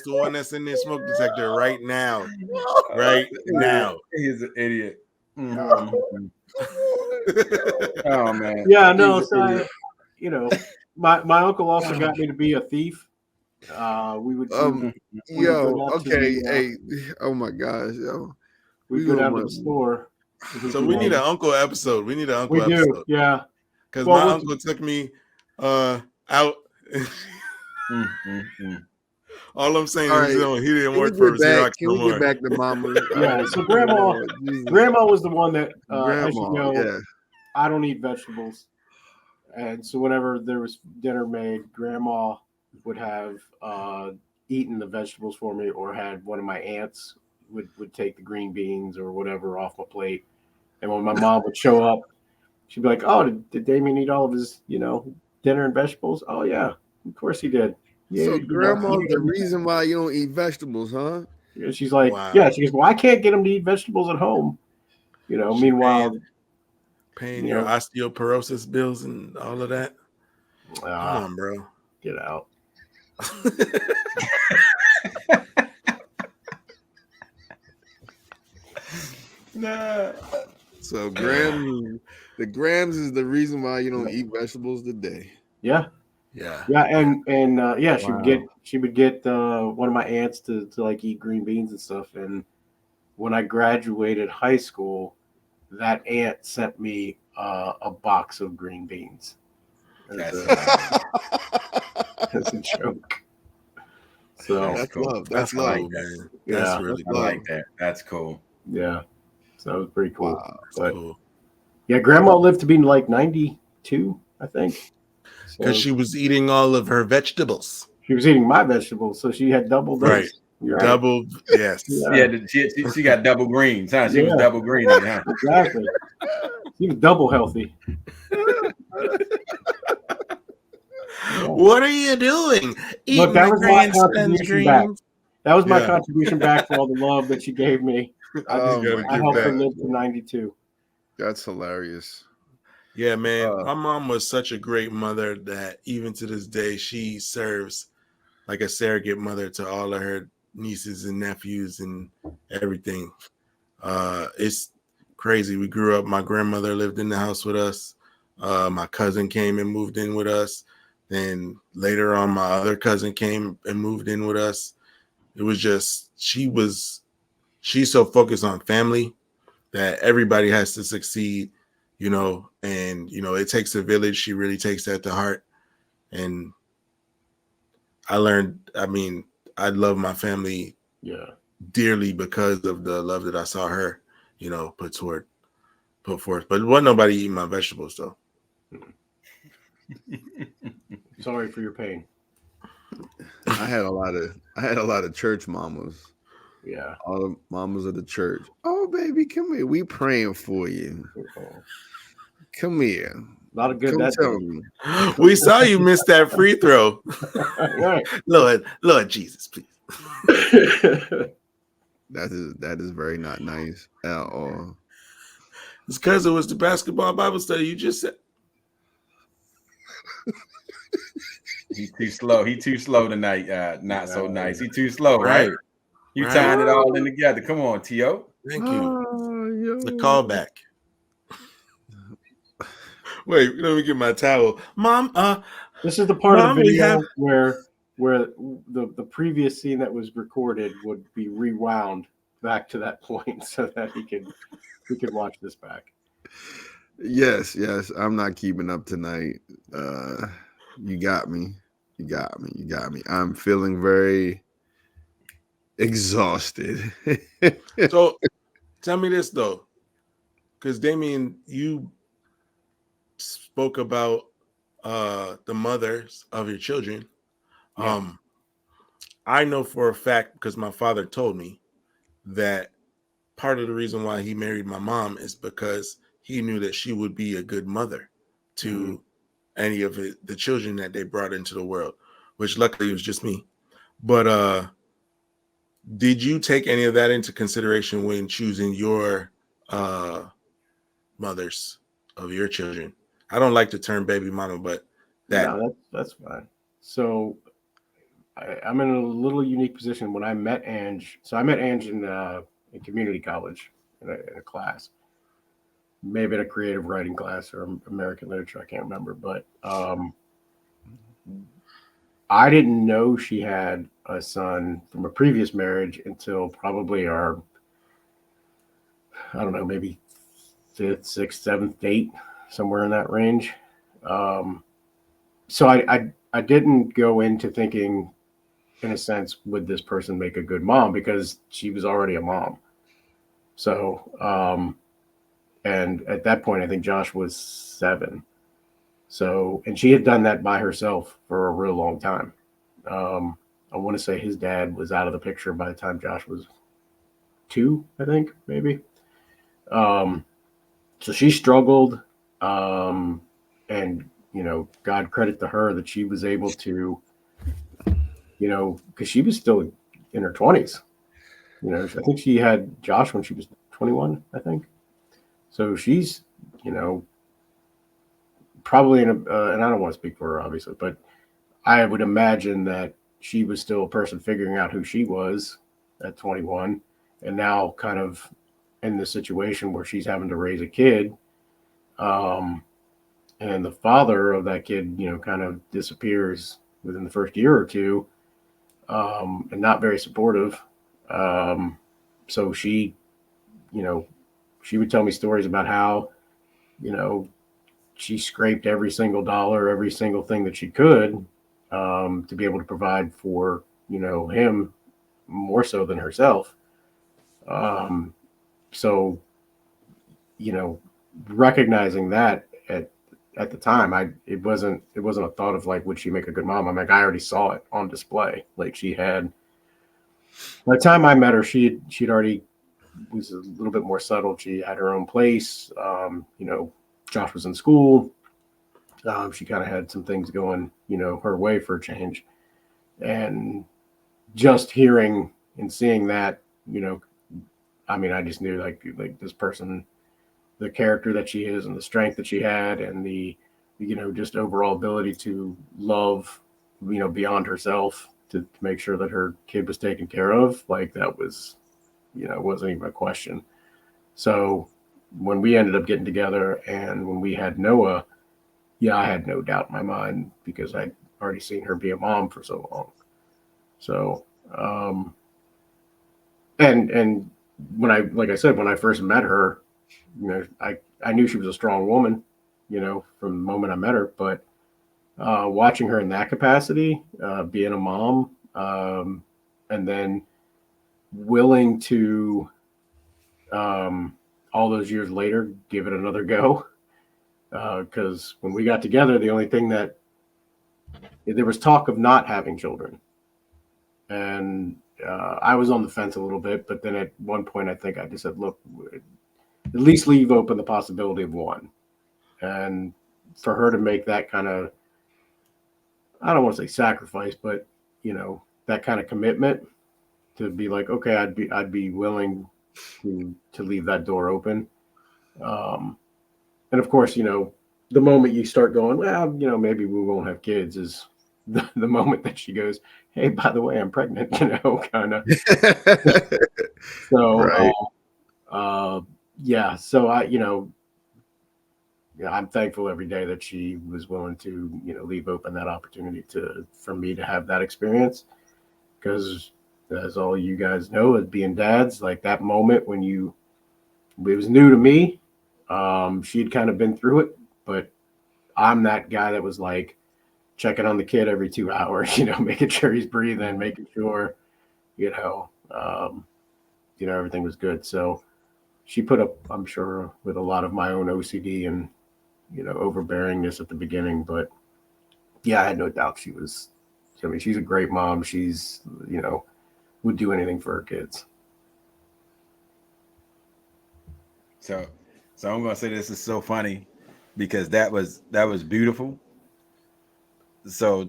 the one that's in their smoke detector right now. He's an idiot. Mm-hmm. Oh man. Yeah, no. So my uncle also got me to be a thief. We would. Hey. Oh my gosh, yo. We go down to the store. So we need an uncle episode. We do, yeah. Because my uncle took me out. All I'm saying is he didn't work for Xerox no more. Get back to Mama? Yeah, so grandma was the one that, as you know, I don't eat vegetables. And so whenever there was dinner made, grandma would have eaten the vegetables for me, or had one of my aunts would take the green beans or whatever off my plate. And when my mom would show up, she'd be like, "Oh, did Damien eat all of his, dinner and vegetables?" "Oh yeah, of course he did." Yeah, so grandma's the reason why you don't eat vegetables, huh? She's like, wow. She goes, "Well, I can't get him to eat vegetables at home." Meanwhile, paying your osteoporosis bills and all of that. Come on, bro. Get out. Nah. So the grams is the reason why you don't eat vegetables today. Yeah. And she would get one of my aunts to like eat green beans and stuff. And when I graduated high school, that aunt sent me a box of green beans as a joke. So that's love. That's love, man. Yeah, that's really cool. I like that. That's cool. Yeah. So that was pretty cool. Wow, but cool. Yeah, grandma lived to be like 92, I think. Because she was eating all of her vegetables. She was eating my vegetables, so she had double dose. Right. Right. Double, yes. Yeah, she got double greens, huh? She was double green in it, huh? Exactly. She was double healthy. What are you doing? Look, that was my contribution back. That was my contribution back for all the love that she gave me. I helped her live to 92. That's hilarious. Yeah, man. My mom was such a great mother that even to this day, she serves like a surrogate mother to all of her nieces and nephews and everything. It's crazy. We grew up, my grandmother lived in the house with us. My cousin came and moved in with us. Then later on, my other cousin came and moved in with us. It was just, she's so focused on family that everybody has to succeed, and, it takes a village. She really takes that to heart. And I love my family dearly because of the love that I saw her, put forth. But wasn't nobody eating my vegetables though. Sorry for your pain. I had a lot of church mamas. Yeah. All the mamas of the church. Oh, baby, come here. We praying for you. Come here. A lot of good Come that tell day. me. We saw you miss that free throw. Right. Lord Jesus, please. That is very not nice at all. It's because it was the basketball Bible study you just said. He's too slow. He too slow tonight. Not so nice. He too slow, right? You tying it all in together. Come on, T.O. Thank you. The callback. Wait, let me get my towel. Mom, this is the part of the video where the previous scene that was recorded would be rewound back to that point so that we could watch this back. Yes. I'm not keeping up tonight. You got me. I'm feeling very exhausted. So tell me this though, because Damien, you spoke about the mothers of your children. I know for a fact, because my father told me, that part of the reason why he married my mom is because he knew that she would be a good mother to any of the children that they brought into the world, which luckily was just me. But did you take any of that into consideration when choosing your mothers of your children? I don't like the term baby mama, but that's fine. So I'm in a little unique position. When I met Ange, I met Ange in community college in a class, maybe in a creative writing class or American literature. I can't remember, but I didn't know she had a son from a previous marriage until probably our, I don't know, maybe 5th, 6th, 7th date, somewhere in that range. So I didn't go into thinking, in a sense, would this person make a good mom, because she was already a mom. So, and at that point, I think Josh was 7. So, and she had done that by herself for a real long time. I want to say his dad was out of the picture by the time Josh was 2, I think, maybe. So she struggled, and, God credit to her that she was able to, because she was still in her 20s. I think she had Josh when she was 21, I think. So she's, probably and I don't want to speak for her, obviously, but I would imagine that she was still a person figuring out who she was at 21, and now kind of in the situation where she's having to raise a kid. And the father of that kid, kind of disappears within the first year or two, and not very supportive. So she, she would tell me stories about how, she scraped every single dollar, every single thing that she could, to be able to provide for, him more so than herself. So, recognizing that at the time, it wasn't a thought of like, would she make a good mom? I'm like, I already saw it on display. Like, she had By the time I met her, she'd already was a little bit more settled. She had her own place. Josh was in school. She kind of had some things going, her way for a change. And just hearing and seeing that, I just knew like this person, the character that she is and the strength that she had and the, just overall ability to love, beyond herself to make sure that her kid was taken care of. Like that was, it wasn't even a question. So when we ended up getting together and when we had Noah, yeah, I had no doubt in my mind because I'd already seen her be a mom for so long. So, and when like I said, when I first met her, I knew she was a strong woman, from the moment I met her, but watching her in that capacity, being a mom, and then willing to, all those years later, give it another go. Because when we got together, the only thing that there was talk of not having children. And I was on the fence a little bit, but then at one point, I think I just said, look, at least leave open the possibility of one. And for her to make that kind of, I don't want to say sacrifice, but, that kind of commitment to be like, okay, I'd be willing to leave that door open. And of course, the moment you start going, well, maybe we won't have kids is the moment that she goes, hey, by the way, I'm pregnant, kind of. So, Right. yeah. So I'm thankful every day that she was willing to, leave open that opportunity for me to have that experience. Because as all you guys know, as being dads, like that moment when it was new to me. She'd kind of been through it, but I'm that guy that was like checking on the kid every 2 hours, making sure he's breathing, making sure, everything was good. So she put up, I'm sure, with a lot of my own OCD and, overbearingness at the beginning. But yeah, I had no doubt she's a great mom. She's, would do anything for her kids. So I'm gonna say this is so funny because that was beautiful. So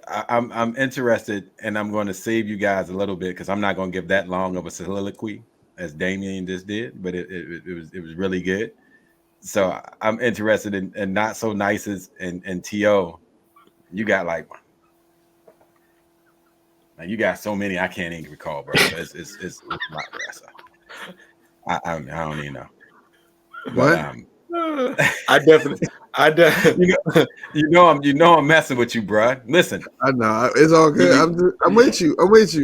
I'm interested, and I'm going to save you guys a little bit because I'm not going to give that long of a soliloquy as Damien just did, but it was really good. So I'm interested in not so nices and To. You got like you got so many I can't even recall, bro. It's a lot, bro. So I don't even know. What? I definitely I'm messing with you, bro. Listen, I know it's all good. I'm with you.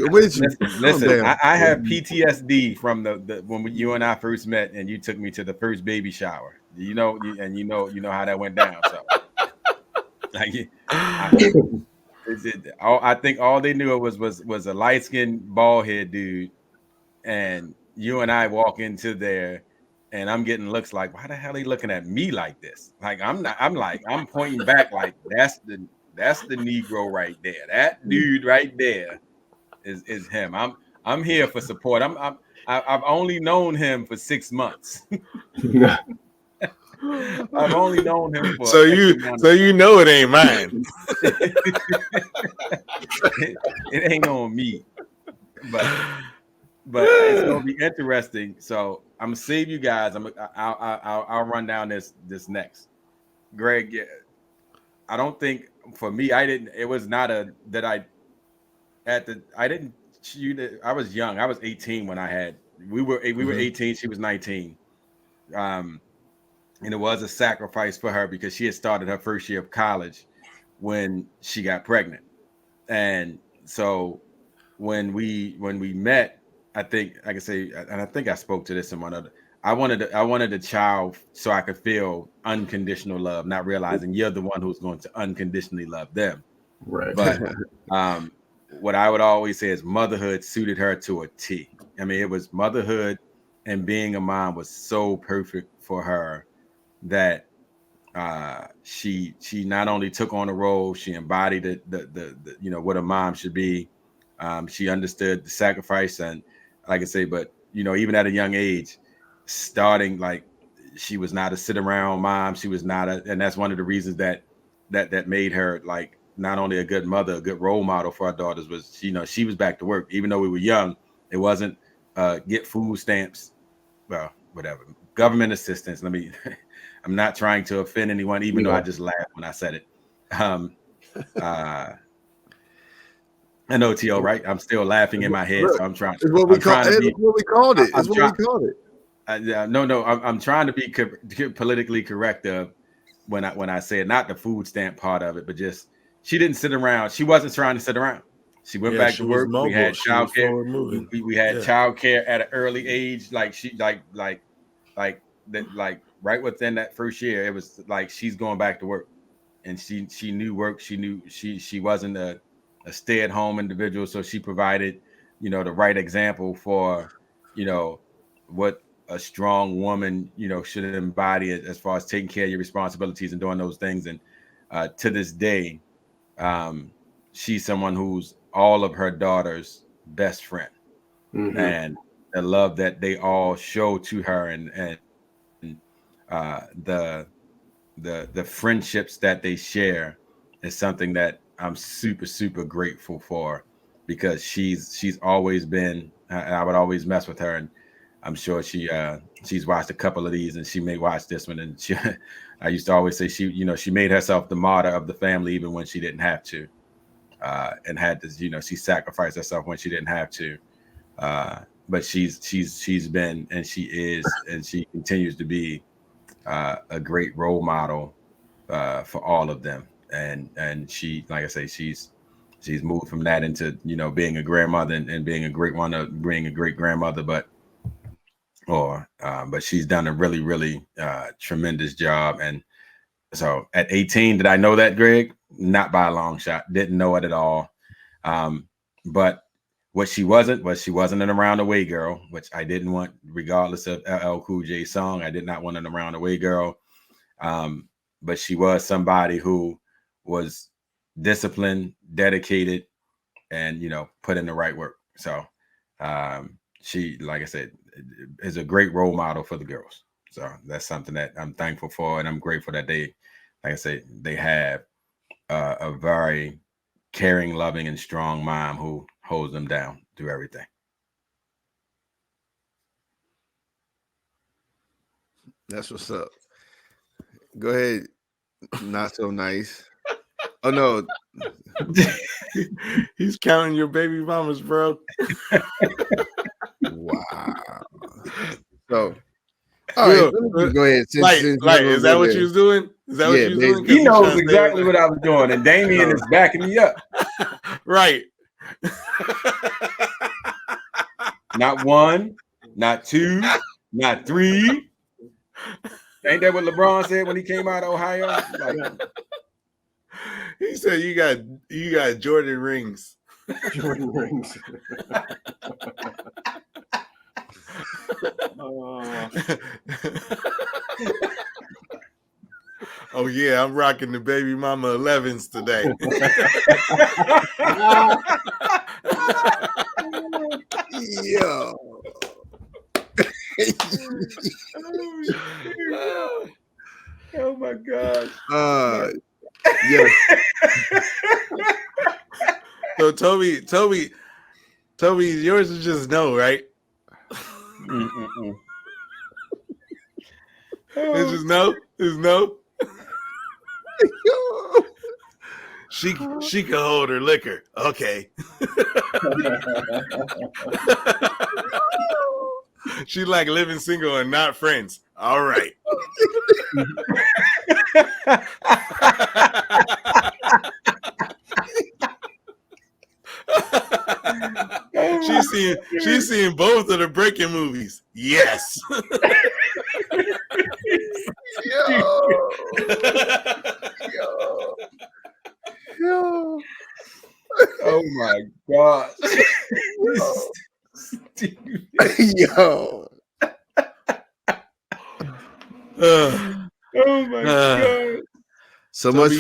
Listen. I have PTSD from the when you and I first met, and you took me to the first baby shower. You know how that went down. So, like, I think all they knew was a light skinned bald head dude, and you and I walk into there. And I'm getting looks like, why the hell are they looking at me like this? Like I'm pointing back like that's the Negro right there. That dude right there is him. I'm here for support. I've only known him for 6 months. I've only known him for so you know it ain't mine. it ain't on me. But it's gonna be interesting. So I'm gonna save you guys. I'll run down this next. Greg, I don't think for me it was not a that I didn't shoot it. I was young. I was 18 when we were 18. She was 19. And it was a sacrifice for her because she had started her first year of college when she got pregnant. And so when we met, I think I can say, and I think I spoke to this in one other. I wanted a child so I could feel unconditional love, not realizing you're the one who's going to unconditionally love them. Right. But what I would always say is motherhood suited her to a T. I mean, it was motherhood and being a mom was so perfect for her that she not only took on the role, she embodied the what a mom should be. She understood the sacrifice, and like I say, but even at a young age, starting like she was not a sit around mom. She was not and that's one of the reasons that made her like not only a good mother, a good role model for our daughters. Was she was back to work, even though we were young. It wasn't get food stamps, well, whatever, government assistance. I'm not trying to offend anyone, even though I just laughed when I said it. I know, T.O., right? I'm still laughing in my head, so I'm trying. It's what we called it. It's what we called it. It's what we called it. No, I'm trying to be politically correct when I say it, not the food stamp part of it, but just she didn't sit around. She wasn't trying to sit around. She went back to work. We had childcare. We had childcare at an early age. Like she like right within that first year, it was like she's going back to work, and she knew work. She knew she wasn't a stay-at-home individual, so she provided the right example for what a strong woman should embody as far as taking care of your responsibilities and doing those things. And to this day, she's someone who's all of her daughters' best friend, and the love that they all show to her, and the friendships that they share is something that I'm super, super grateful for, because she's always been, I would always mess with her, and I'm sure she's watched a couple of these, and she may watch this one. And I used to always say she made herself the martyr of the family, even when she didn't have to, and had to, she sacrificed herself when she didn't have to. But she's been, and she is, and she continues to be a great role model for all of them. And she, like I say, she's moved from that into being a grandmother and being a great one, being a great grandmother, but she's done a really, really tremendous job. And so at 18, did I know that, Greg? Not by a long shot. Didn't know it at all. But what she wasn't an around the way girl, which I didn't want, regardless of LL Cool J's song. I did not want an around the way girl. But she was somebody who was disciplined, dedicated, and put in the right work. So she, like I said, is a great role model for the girls. So that's something that I'm thankful for, and I'm grateful that they, like I say, they have a very caring, loving, and strong mom who holds them down through everything. That's what's up. Go ahead. Not so nice. Oh no. He's counting your baby mamas, bro. Wow. So all right, go ahead. Is that what you was doing? Is that what you was doing? He knows exactly what I was doing, and Damien is backing me up. Right. Not one, not two, not three. Ain't that what LeBron said when he came out of Ohio? He said you got Jordan rings. Jordan rings. Oh yeah, I'm rocking the baby mama 11s today. Yo. Oh my gosh. Yes. So Toby, yours is just no, right? It's just no. It's no. She can hold her liquor. Okay. She like living single and not friends. All right. She's seen both of the Breaking movies. Yes. Yo. Oh my God. Yo. Oh my God. So much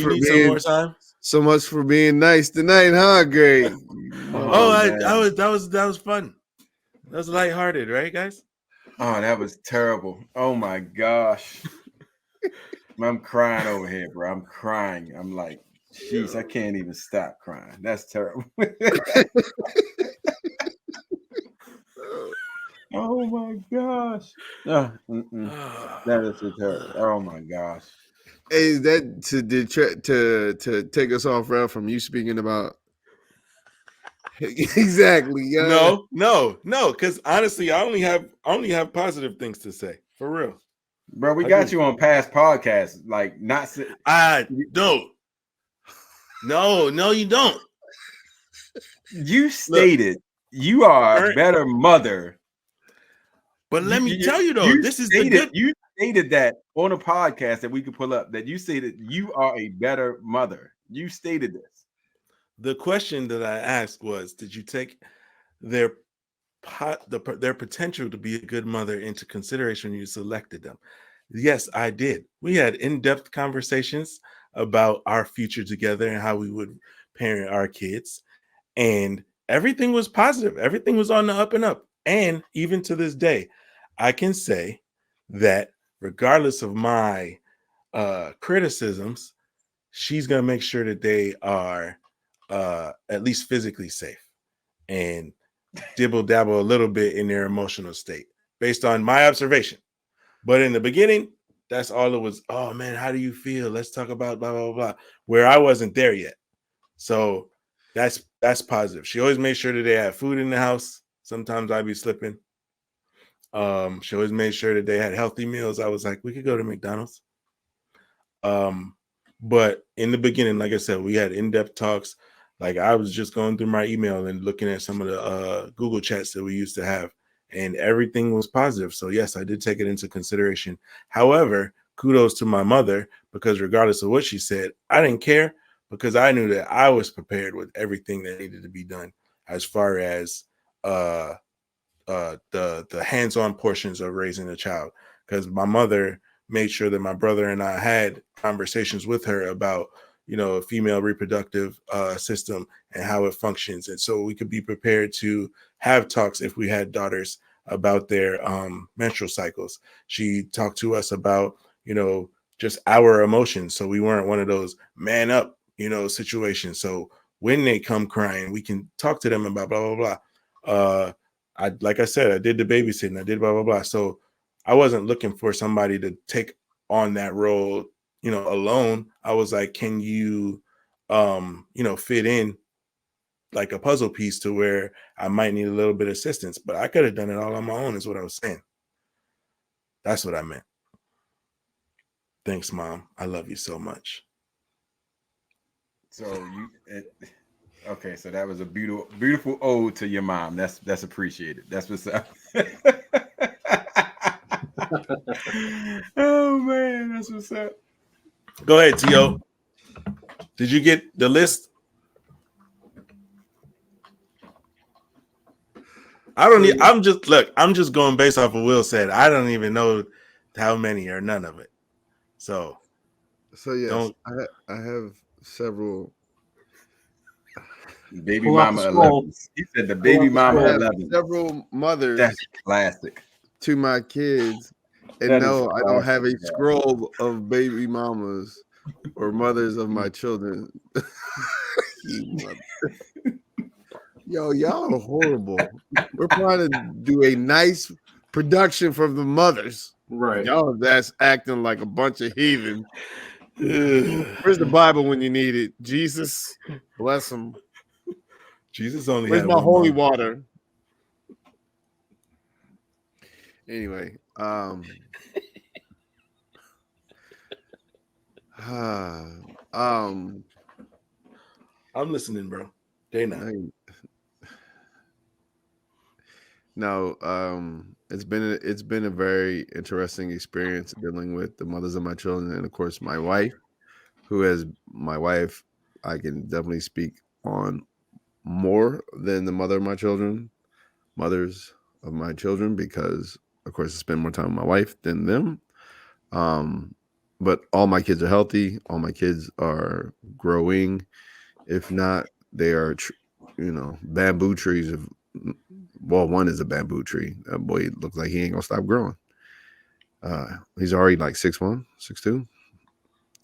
for being nice tonight, huh, Greg? That was fun. That was lighthearted, right, guys? Oh, that was terrible. Oh my gosh. I'm crying over here, bro. I'm crying. I'm like, jeez, I can't even stop crying. That's terrible. Oh my gosh. That is so terrible. Oh my gosh. Hey, is that to take us off, Ralph, from you speaking about exactly? Yeah. No, because honestly, I only have positive things to say, for real. Bro, we got you on past podcasts. Like, not. I don't. No, you don't. You stated you are a better mother. But let me tell you though, this is the good. You stated that on a podcast that we could pull up, that you stated you are a better mother. You stated this. The question that I asked was, did you take their potential to be a good mother into consideration when you selected them? Yes, I did. We had in-depth conversations about our future together and how we would parent our kids. And everything was positive. Everything was on the up and up. And even to this day, I can say that regardless of my criticisms, she's going to make sure that they are at least physically safe and dibble dabble a little bit in their emotional state based on my observation. But in the beginning, that's all it was. Oh man, how do you feel? Let's talk about blah, blah, blah, where I wasn't there yet. So that's positive. She always made sure that they had food in the house. Sometimes I'd be slipping. She always made sure that they had healthy meals. I was like, we could go to McDonald's. But in the beginning, like I said, we had in-depth talks. Like I was just going through my email and looking at some of the Google chats that we used to have, and everything was positive. So yes, I did take it into consideration. However, kudos to my mother, because regardless of what she said, I didn't care, because I knew that I was prepared with everything that needed to be done as far as the hands-on portions of raising a child. Because my mother made sure that my brother and I had conversations with her about, a female reproductive system and how it functions. And so we could be prepared to have talks if we had daughters about their menstrual cycles. She talked to us about, just our emotions. So we weren't one of those man up, situations. So when they come crying, we can talk to them about blah, blah, blah. Like I said, I did the babysitting, I did blah, blah, blah. So I wasn't looking for somebody to take on that role, alone. I was like, can you, fit in like a puzzle piece to where I might need a little bit of assistance, but I could have done it all on my own, is what I was saying. That's what I meant. Thanks, Mom. I love you so much. So okay, so that was a beautiful ode to your mom. That's appreciated. That's what's up. Oh man, that's what's up. Go ahead, T.O. Did you get the list? I'm just going based off of Will said. I don't even know how many or none of it. So yes, I have several. Baby mama 11. He said the baby mama 11. Several mothers. That's classic. To my kids, and no, I don't have a scroll of baby mamas or mothers of my children. Yo, y'all are horrible. We're trying to do a nice production from the mothers. Right. Y'all that's acting like a bunch of heathen. Where's the Bible when you need it? Jesus, bless them. Jesus only Where's had my holy mom. water? Anyway, I'm listening, bro. They not. No, it's been a very interesting experience dealing with the mothers of my children, and of course my wife, I can definitely speak on more than the mothers of my children, because of course I spend more time with my wife than them. But all my kids are healthy. All my kids are growing. If not, they are bamboo trees. One is a bamboo tree. That boy looks like he ain't gonna stop growing. He's already like 6'1", 6'2",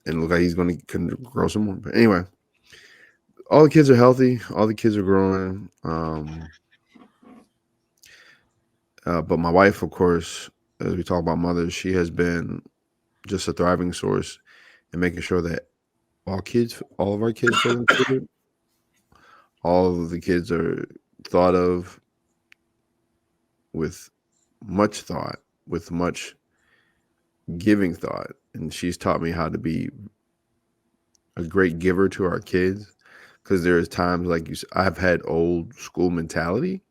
and look like he's gonna grow some more. But anyway, all the kids are healthy. All the kids are growing. But my wife, of course, as we talk about mothers, she has been just a thriving source in making sure that all of our kids feel included. All of the kids are thought of with much thought, with much giving thought. And she's taught me how to be a great giver to our kids, because there's times, like you said, I've had old school mentality,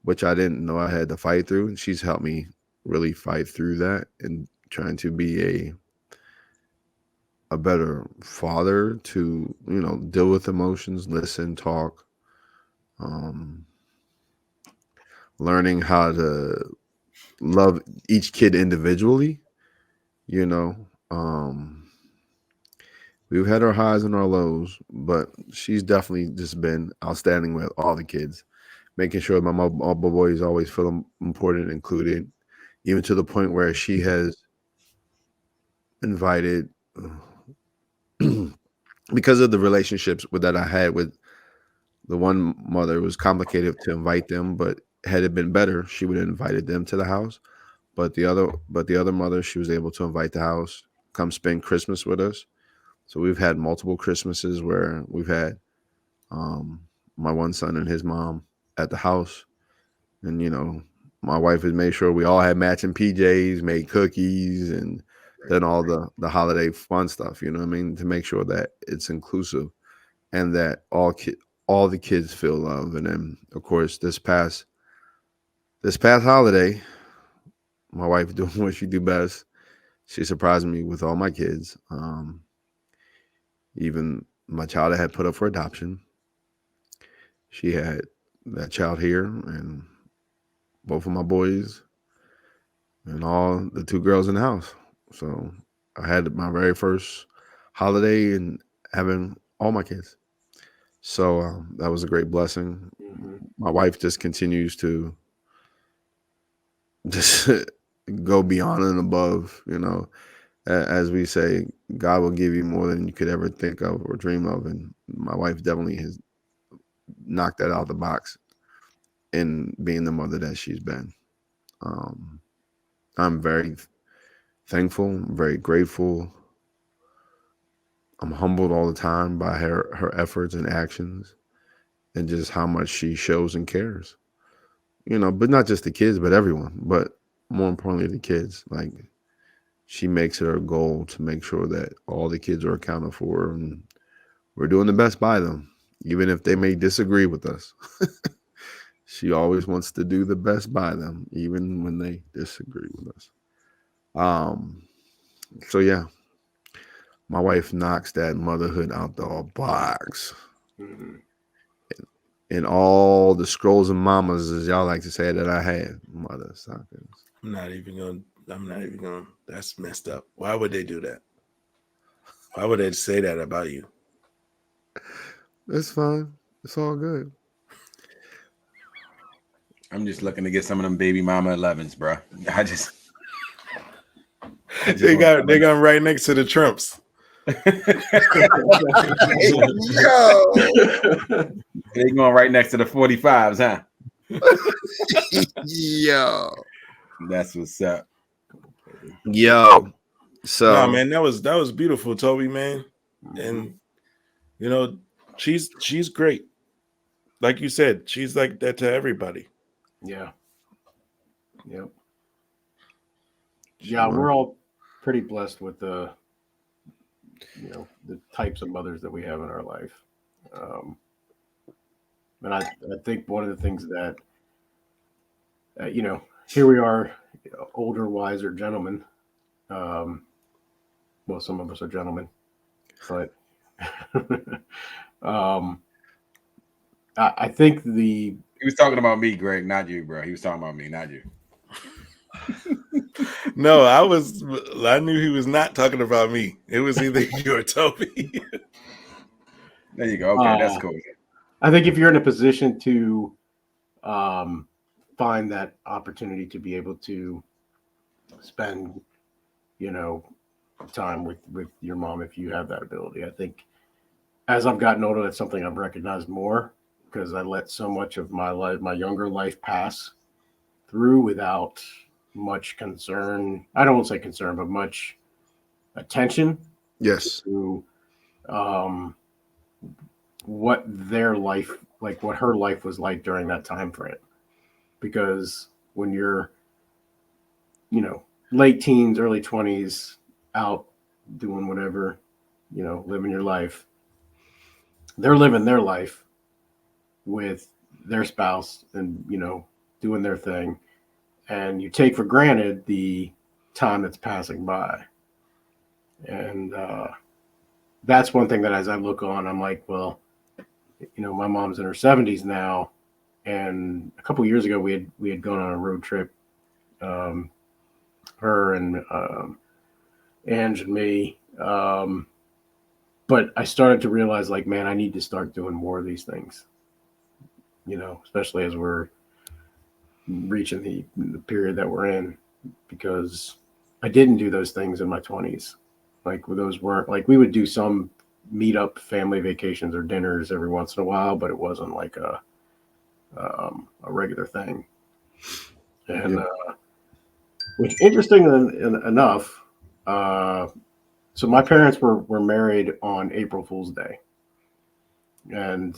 which I didn't know I had to fight through. And she's helped me really fight through that and trying to be a better father, to, deal with emotions, listen, talk, learning how to love each kid individually. We've had our highs and our lows, but she's definitely just been outstanding with all the kids, making sure my boys always feel important, included, even to the point where she has invited, because of the relationships that I had with the one mother, it was complicated to invite them, but had it been better, she would have invited them to the house. But the other mother, she was able to invite the house, come spend Christmas with us. So we've had multiple Christmases where we've had my one son and his mom at the house. And, my wife has made sure we all had matching PJs, made cookies, and then all the holiday fun stuff, to make sure that it's inclusive and that all the kids feel love. And then, of course, this past holiday, my wife doing what she do best. She surprised me with all my kids. Even my child I had put up for adoption, she had that child here, and both of my boys, and all the 2 girls in the house. So I had my very first holiday and having all my kids. So that was a great blessing. Mm-hmm. My wife just continues to just go beyond and above, as we say, God will give you more than you could ever think of or dream of. And my wife definitely has knocked that out of the box in being the mother that she's been. I'm very thankful, I'm very grateful. I'm humbled all the time by her efforts and actions, and just how much she shows and cares. But not just the kids, but everyone. But more importantly, the kids. Like, she makes it her goal to make sure that all the kids are accounted for, and we're doing the best by them, even if they may disagree with us. She always wants to do the best by them, even when they disagree with us. So yeah, my wife knocks that motherhood out the box. Mm-hmm. And all the scrolls and mamas, as y'all like to say, that I had, mother suckers. I'm not even gonna. That's messed up. Why would they do that? Why would they say that about you? It's fine. It's all good. I'm just looking to get some of them baby mama 11s, bro. They got right next to the Trumps. Yo, They going right next to the 45s, huh? Yo, that's what's up. Yo, so nah, man, that was beautiful, Toby, man. And she's great. Like you said, she's like that to everybody. Yeah. Yep. Yeah, we're all pretty blessed with the types of mothers that we have in our life. And I think one of the things that, here we are, older, wiser gentlemen. Well, some of us are gentlemen, but I think he was talking about me, Greg, not you, bro. He was talking about me, not you. No, I knew he was not talking about me. It was either you or Toby. There you go. Okay, that's cool. I think if you're in a position to find that opportunity to be able to spend, time with your mom, if you have that ability, I think as I've gotten older, that's something I've recognized more because I let so much of my life, my younger life, pass through without much concern. I don't want to say concern, but much attention Yes. to what their life, like what her life was like during that time frame. Because when you're, late teens, early 20s, out doing whatever, living your life, they're living their life with their spouse and, doing their thing. And you take for granted the time that's passing by. And that's one thing that as I look on, I'm like, well, my mom's in her 70s now. And a couple of years ago, we had gone on a road trip, her and Ange and me. But I started to realize, like, man, I need to start doing more of these things, especially as we're reaching the period that we're in, because I didn't do those things in my 20s. Like, those weren't, like, we would do some meet up family vacations or dinners every once in a while, but it wasn't like a regular thing. And which, interesting enough, so my parents were married on April Fool's Day, and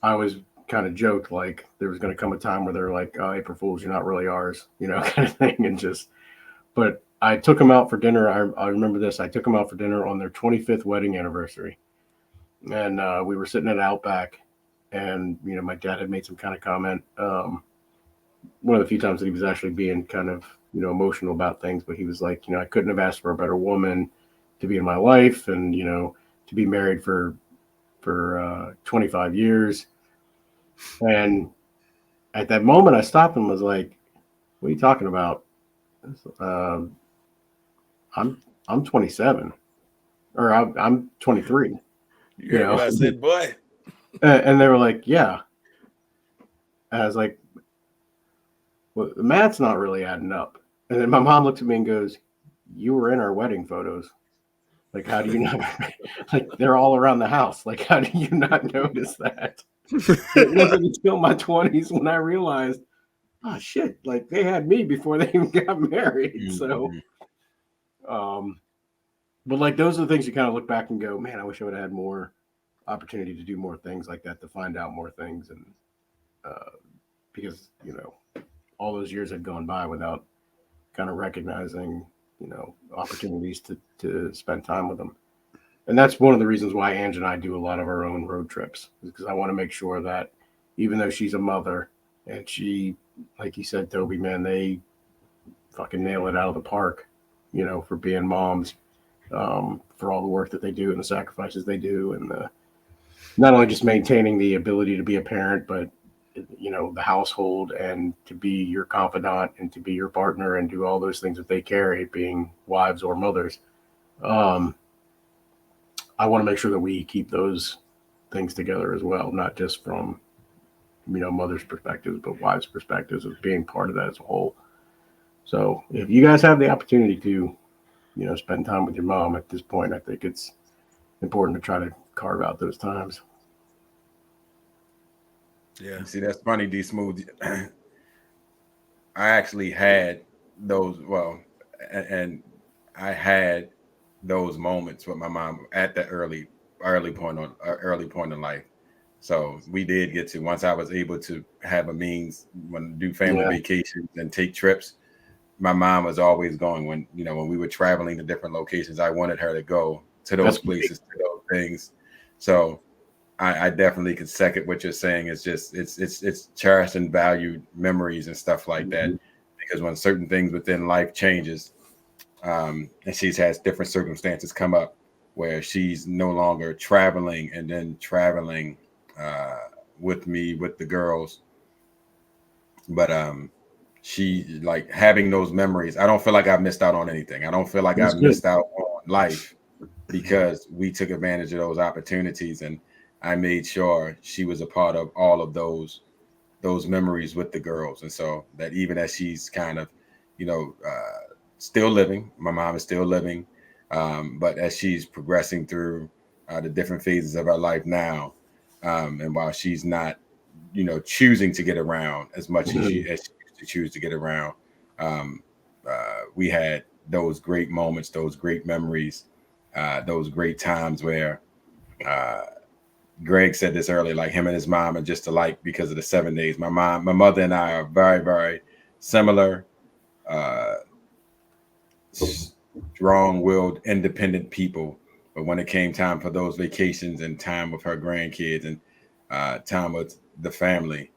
I was kind of joked like there was going to come a time where they're like, oh, April Fools, you're not really ours, kind of thing. And but I took them out for dinner. I remember this. I took them out for dinner on their 25th wedding anniversary, and we were sitting at Outback, and my dad had made some kind of comment. One of the few times that he was actually being kind of emotional about things, but he was like, I couldn't have asked for a better woman to be in my life, and to be married for 25 years. And at that moment, I stopped and was like, "What are you talking about? I'm 27, or I'm 23." You know what I said, boy? And they were like, "Yeah." And I was like, "Well, the math's not really adding up." And then my mom looked at me and goes, "You were in our wedding photos. Like, how do you not? Like, they're all around the house. Like, how do you not notice that?" It wasn't until my 20s when I realized, oh shit, like they had me before they even got married. Mm-hmm. So, but like those are the things you kind of look back and go, man, I wish I would have had more opportunity to do more things like that, to find out more things, and because all those years had gone by without kind of recognizing opportunities to spend time with them. And that's one of the reasons why Ange and I do a lot of our own road trips, because I want to make sure that even though she's a mother and she, like you said, Toby, man, they fucking nail it out of the park, for being moms, for all the work that they do and the sacrifices they do, and not only just maintaining the ability to be a parent, but the household, and to be your confidant and to be your partner and do all those things that they carry, being wives or mothers. I want to make sure that we keep those things together as well, not just from, mother's perspectives, but wives' perspectives of being part of that as a whole. So if you guys have the opportunity to, spend time with your mom at this point, I think it's important to try to carve out those times. Yeah. See, that's funny, D Smooth. I actually had those, and I had those moments with my mom at the early point in life. So we did get to, once I was able to have a means when do family vacations and take trips, my mom was always going when we were traveling to different locations. I wanted her to go to those places, to those things. So I definitely could second what you're saying. It's just it's cherished and valued memories and stuff like that, because when certain things within life changes, and she's has different circumstances come up where she's no longer traveling and then traveling with me, with the girls, but she, like, having those memories, I don't feel like I've missed out on anything. I don't feel like I've missed out on life, because we took advantage of those opportunities. And I made sure she was a part of all of those memories with the girls. And so that even as she's kind of, still living, my mom is still living, but as she's progressing through the different phases of her life now, and while she's not, choosing to get around as much as she used to choose to get around, we had those great moments, those great memories, those great times where Greg said this earlier, like him and his mom are just alike because of the 7 days. My mother and I are very, very similar, strong-willed, independent people. But when it came time for those vacations and time with her grandkids and time with the family,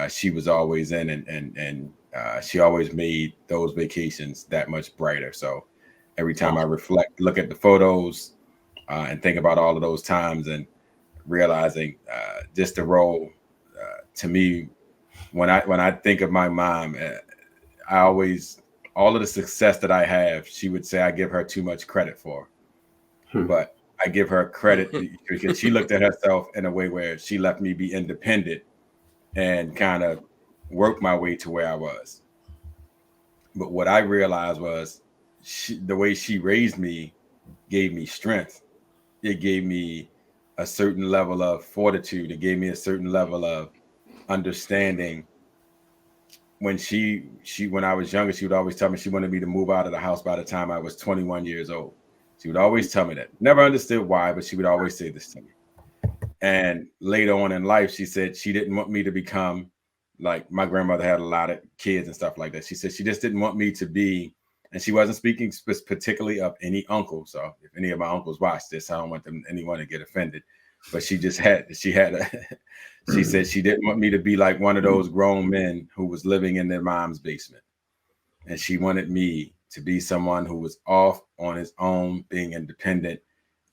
she was always in, and she always made those vacations that much brighter. So every time I reflect, look at the photos, and think about all of those times, and realizing just the role to me when I think of my mom, I always, all of the success that I have, she would say I give her too much credit for, but I give her credit because she looked at herself in a way where she left me be independent and kind of work my way to where I was. But what I realized was the way she raised me gave me strength. It gave me a certain level of fortitude. It gave me a certain level of understanding. When when I was younger, she would always tell me she wanted me to move out of the house by the time I was 21 years old. She would always tell me that. Never understood why, but she would always say this to me. And later on in life, she said she didn't want me to become like my grandmother had a lot of kids and stuff like that. She said she just didn't want me to be, and she wasn't speaking particularly of any uncle. So if any of my uncles watch this, I don't want anyone to get offended. But she said she didn't want me to be like one of those grown men who was living in their mom's basement. And she wanted me to be someone who was off on his own, being independent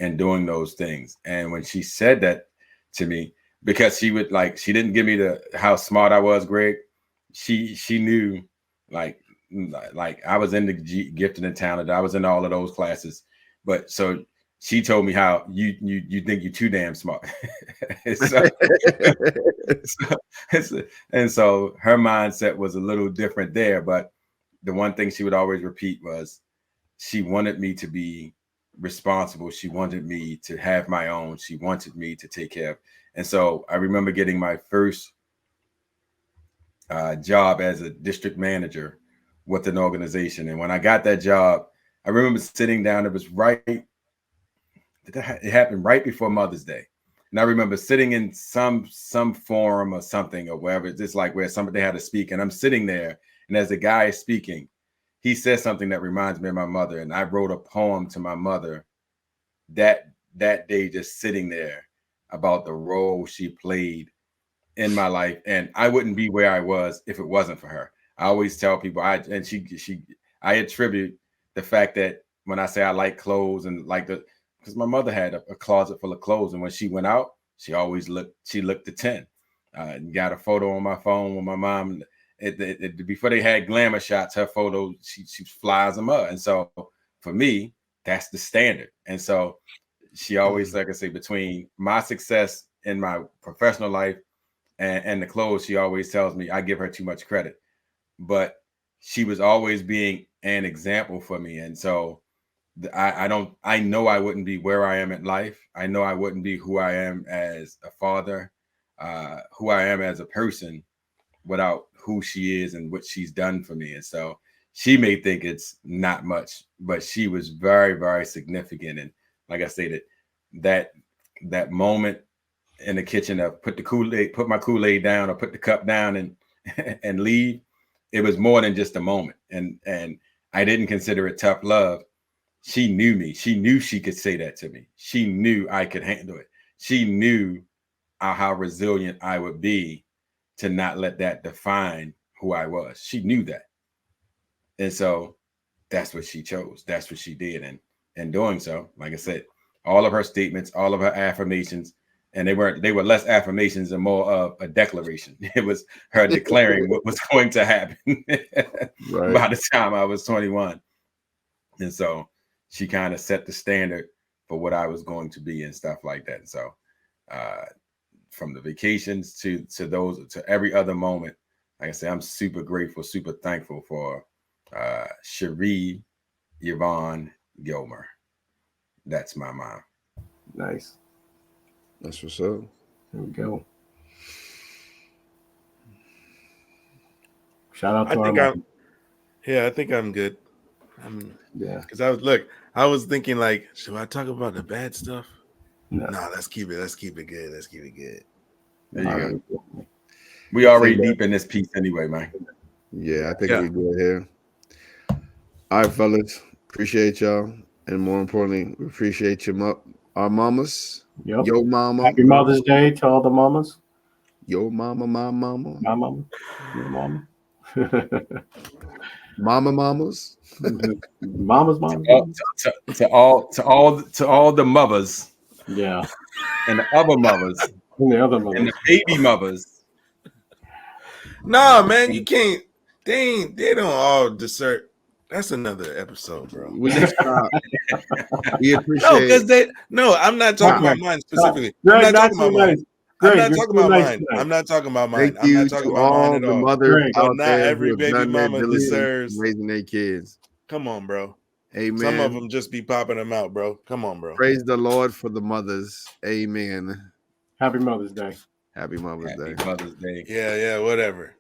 and doing those things. And when she said that to me, because she didn't give me how smart I was, Greg. She knew like I was in the gifted and talented. I was in all of those classes. But so she told me how you think you're too damn smart. And so her mindset was a little different there. But the one thing she would always repeat was she wanted me to be responsible. She wanted me to have my own. She wanted me to take care of. And so I remember getting my first job as a district manager with an organization. And when I got that job, I remember sitting down. It was it happened right before Mother's Day. And I remember sitting in some forum or something or wherever, just like where somebody had to speak. And I'm sitting there. And as the guy is speaking, he says something that reminds me of my mother. And I wrote a poem to my mother that day, just sitting there, about the role she played in my life. And I wouldn't be where I was if it wasn't for her. I always tell people I attribute the fact that when I say I like clothes and because my mother had a closet full of clothes. And when she went out, she looked the 10. Got a photo on my phone with my mom. Before they had glamour shots, her photo, she flies them up. And so for me, that's the standard. And so she always, like I say, between my success in my professional life and the clothes, she always tells me I give her too much credit. But she was always being an example for me. And so I know I wouldn't be where I am in life. I know I wouldn't be who I am as a father, who I am as a person without who she is and what she's done for me. And so she may think it's not much, but she was very, very significant. And like I said, that moment in the kitchen of put my Kool-Aid down or put the cup down and leave, it was more than just a moment. And I didn't consider it tough love. She knew me. She knew she could say that to me. She knew I could handle it. She knew how resilient I would be to not let that define who I was. She knew that. And so that's what she chose. That's what she did. And in doing so, like I said, all of her statements, all of her affirmations, and they were less affirmations and more of a declaration. It was her declaring what was going to happen by the time I was 21. And so she kind of set the standard for what I was going to be and stuff like that. And so from the vacations to those to every other moment. Like I said, I'm super grateful, super thankful for Cherie Yvonne Gilmer. That's my mom. Nice. That's what's up. There we go. Shout out to our mom. I think I'm good. Yeah. Because I was thinking like, should I talk about the bad stuff? No, let's keep it good. Let's keep it good. There you go. We already deep in this piece anyway, man. Yeah, I think we good here. All right, fellas. Appreciate y'all. And more importantly, we appreciate our mamas. Yep. Yo mama. Happy Mother's Day to all the mamas. Yo mama, my mama. My mama. Your mama. Mama mamas. Mamas. To all the mothers. Yeah. And the other mothers. And the other mothers. And the baby mothers. No, man, you can't. They don't all desert. That's another episode, bro. We appreciate. I'm not talking about mine specifically. Greg, I'm not talking about mine. Greg, I'm not talking about mine. I'm not talking about mine. Thank you to all the mothers out not there every who have baby done their mama diligence deserves raising their kids. Come on, bro. Amen. Some of them just be popping them out, bro. Come on, bro. Praise the Lord for the mothers. Amen. Happy Mother's Day. Happy Mother's Day. Mother's Day. Yeah, whatever.